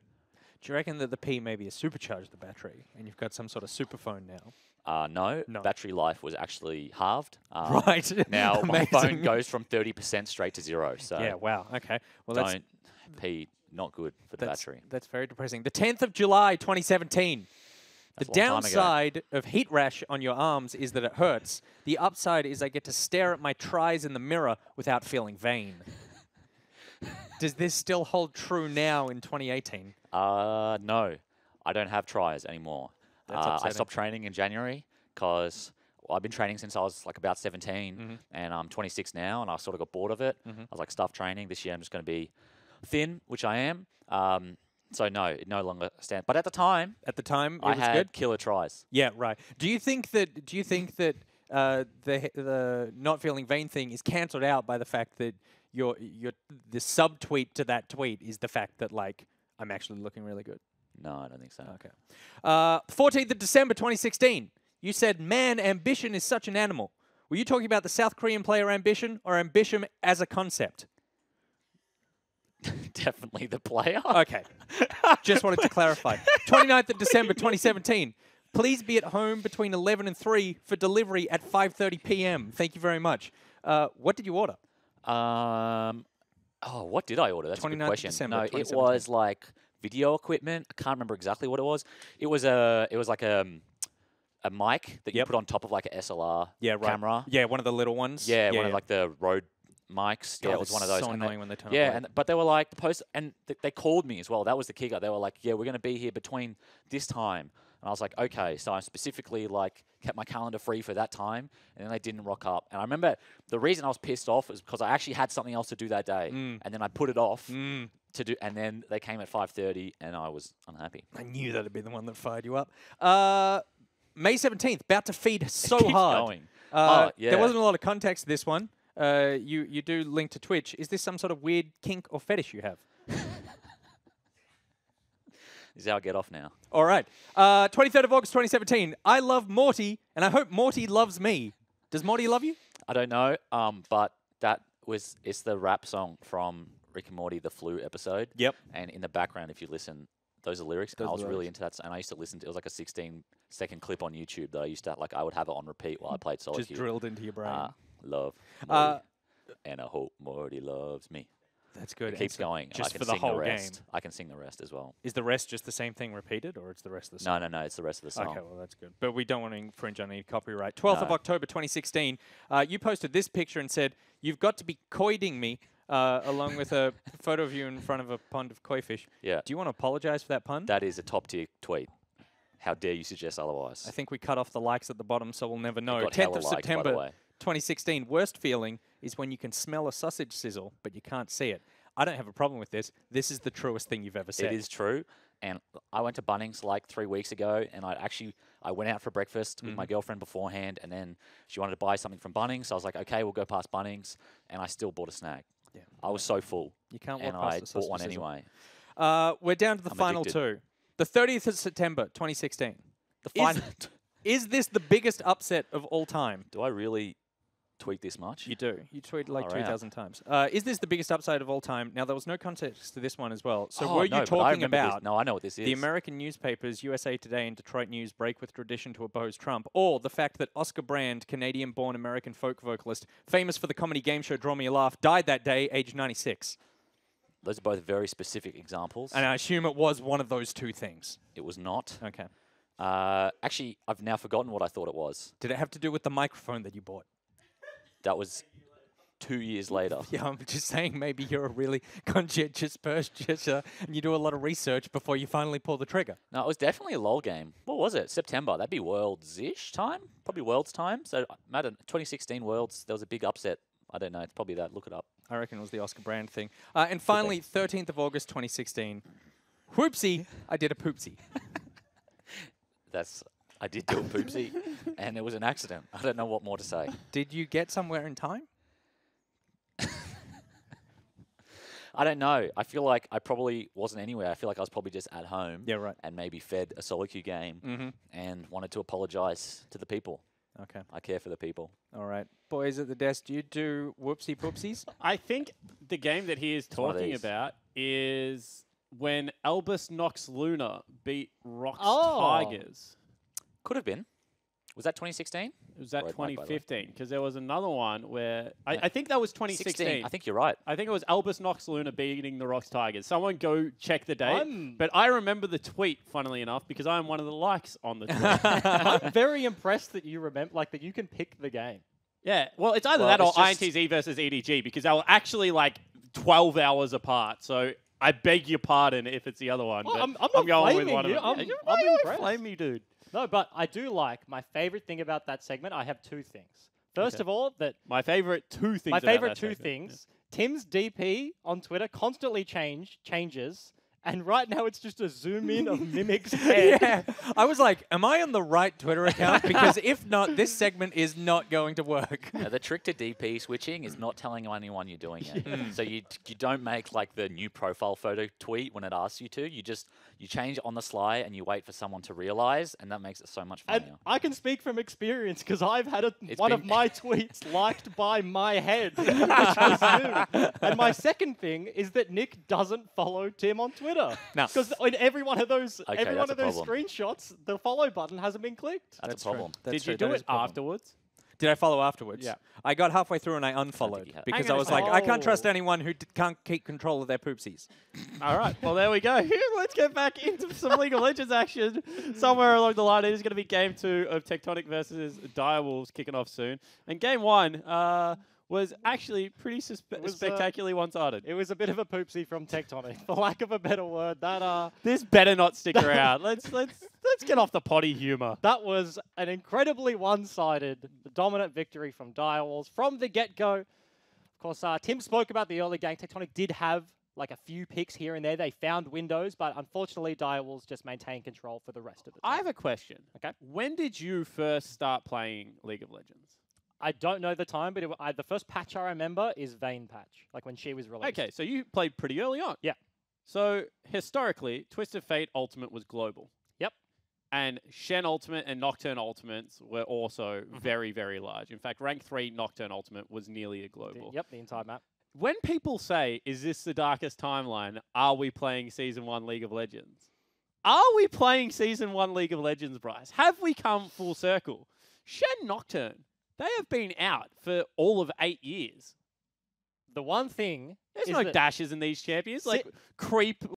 Do you reckon that the pee maybe has supercharged the battery and you've got some sort of super phone now? No. Battery life was actually halved. Right. Now my phone goes from 30% straight to 0. So yeah, wow. Okay. Well, don't pee. Not good for the battery. That's very depressing. The 10th of July, 2017. The downside of heat rash on your arms is that it hurts. The upside is I get to stare at my tries in the mirror without feeling vain. Does this still hold true now in 2018? No. I don't have tries anymore. I stopped training in January because I've been training since I was like about 17, and I'm 26 now, and I sort of got bored of it. I was like, stuff training. This year I'm just going to be thin, which I am. So no, it no longer stands. But at the time, I had killer tries. Yeah, right. Do you think that the not feeling vain thing is cancelled out by the fact that the subtweet to that tweet is the fact that like I'm actually looking really good? No, I don't think so. Okay. 14th of December 2016. You said, "Man, ambition is such an animal." Were you talking about the South Korean player Ambition or Ambition as a concept? Definitely the player. Okay. Just wanted to clarify. 29th of December 2017. Please be at home between 11 and 3 for delivery at 5:30 p.m. Thank you very much. What did you order? Oh, what did I order? That's a good 29th question. December No, it 2017. was like video equipment. I can't remember exactly what it was. It was like a mic that you put on top of like a SLR camera. Yeah, one of the little ones. Yeah, one of like the Rode mics. God, yeah, it was one of those. So And annoying when they turn yeah, up late. but they were like the post, and they called me as well. That was the kicker. They were like, "Yeah, we're going to be here between this time." And I was like, "Okay." So I specifically like kept my calendar free for that time, and then they didn't rock up. And I remember the reason I was pissed off was because I actually had something else to do that day, and then I put it off to do, and then they came at 5:30, and I was unhappy. I knew that'd be the one that fired you up. May 17th, about to feed so Keeps hard. going. There wasn't a lot of context to this one. You do link to Twitch. Is this some sort of weird kink or fetish you have? This is how I get off now. All right. 23rd of August 2017. I love Morty, and I hope Morty loves me. Does Morty love you? I don't know, but it's the rap song from Rick and Morty, the Flu episode. Yep. And in the background, if you listen, those are lyrics. And I was really into that, and I used to listen to. It was like a 16-second clip on YouTube that I used to like. I would have it on repeat while I played solo Just queue. drilled into your brain. Love Morty, and I hope Morty loves me. That's good. It keeps going. Just I can for the sing whole the rest. game. I can sing the rest as well. Is the rest just the same thing repeated, or it's the rest of the song? No. It's the rest of the song. Okay, well, that's good. But we don't want to infringe on any copyright. 12th of No. October 2016, you posted this picture and said, "You've got to be coiding me," along with a photo of you in front of a pond of koi fish. Yeah. Do you want to apologize for that pun? That is a top-tier tweet. How dare you suggest otherwise? I think we cut off the likes at the bottom, so we'll never know. got 10th hella of likes, by the September way. 2016, worst feeling is when you can smell a sausage sizzle, but you can't see it. I don't have a problem with this. This is the truest thing you've ever said. It is true. And I went to Bunnings like 3 weeks ago, and I went out for breakfast with my girlfriend beforehand, and then she wanted to buy something from Bunnings. So I was like, okay, we'll go past Bunnings, and I still bought a snack. Yeah. I was so full. You can't walk and past I the sausage bought one sizzle. anyway. We're down to the I'm final addicted. two. The 30th of September 2016. The final. Is this the biggest upset of all time? Do I really tweet this much? You do. You tweeted like All right. 2,000 times. Is this the biggest upside of all time? Now, there was no context to this one as well. So Oh, were no, you but I talking remember this. about No, I know what this is. the American newspapers, USA Today and Detroit News, break with tradition to oppose Trump, or the fact that Oscar Brand, Canadian-born American folk vocalist, famous for the comedy game show Draw Me a Laugh, died that day, aged 96? Those are both very specific examples. And I assume it was one of those two things. It was not. Okay. Actually, I've now forgotten what I thought it was. Did it have to do with the microphone that you bought? That was 2 years later. Yeah, I'm just saying maybe you're a really conscientious purchaser and you do a lot of research before you finally pull the trigger. No, it was definitely a LOL game. What was it? September. That'd be Worlds-ish time? Probably Worlds time. So, imagine 2016 Worlds, there was a big upset. I don't know. It's probably that. Look it up. I reckon it was the Oscar Brand thing. And finally, 13th of August 2016. Whoopsie, I did a poopsie. I did do a poopsie, and it was an accident. I don't know what more to say. Did you get somewhere in time? I don't know. I feel like I probably wasn't anywhere. I feel like I was probably just at home. Yeah, right. And maybe fed a solo queue game and wanted to apologize to the people. Okay. I care for the people. All right. Boys at the desk, do you do whoopsie poopsies? I think the game that he is one of talking these. about is when Albus Nox Luna beat Rock's Oh. Tigers. Could have been. Was that 2016? It was that Road bike, by the way. 2015 because there was another one where I think that was 2016. I think you're right. I think it was Albus Nox Luna beating the Rocks Tigers. Someone go check the date. I'm- But I remember the tweet, funnily enough, because I'm one of the likes on the tweet. I'm very impressed that you remember, like, that you can pick the game. Yeah, well, it's either Well, that or it's just- INTZ versus EDG because they were actually like 12 hours apart. So I beg your pardon if it's the other one. Well, but I'm not going with blaming one you. of them. I'm- Yeah, I'm why do you impressed. blame me, dude? No, but I do like my favorite thing about that segment. I have two things. First Okay. of all, that My favorite two things. my about favorite that two segment. things. Tim's DP on Twitter constantly changes, and right now it's just a zoom in of Mimic's head. Yeah. I was like, am I on the right Twitter account? Because if not, this segment is not going to work. Now, the trick to DP switching is not telling anyone you're doing it. So you don't make like the new profile photo tweet when it asks you to. You you change on the sly and you wait for someone to realize, and that makes it so much And funnier. I can speak from experience because I've had It's one of been- my tweets liked by my head, which was new. And my second thing is that Nick doesn't follow Tim on Twitter. No. Because in every one of those, Okay, every one that's of a those problem. screenshots, the follow button hasn't been clicked. That's a problem. That's Did you true, do that is it a problem. afterwards? Did I follow afterwards? Yeah. I got halfway through and I unfollowed you have. because Hang I on a was like, second. I can't trust Oh. anyone who can't keep control of their poopsies. All right, well, there we go. Let's get back into some League of Legends action. Somewhere along the line, it is going to be Game 2 of Tectonic versus Direwolves kicking off soon. And Game 1 was actually pretty was, spectacularly one-sided. It was a bit of a poopsie from Tectonic, for lack of a better word. This better not stick around. Let's get off the potty humor. That was an incredibly one-sided, dominant victory from Direwolves from the get-go. Of course, Tim spoke about the early game. Tectonic did have like a few picks here and there. They found windows, but unfortunately, Direwolves just maintained control for the rest of the time. I have a question. Okay. When did you first start playing League of Legends? I don't know the time, but the first patch I remember is Vayne patch, like when she was released. Okay, so you played pretty early on. Yeah. So historically, Twisted Fate Ultimate was global. Yep. And Shen Ultimate and Nocturne Ultimates were also very, very large. In fact, Rank 3 Nocturne Ultimate was nearly a global. Yep, the entire map. When people say, is this the darkest timeline? Are we playing Season 1 League of Legends? Are we playing Season 1 League of Legends, Bryce? Have we come full circle? Shen Nocturne, they have been out for all of 8 years. The one thing There's is no that dashes in these champions. Like, creep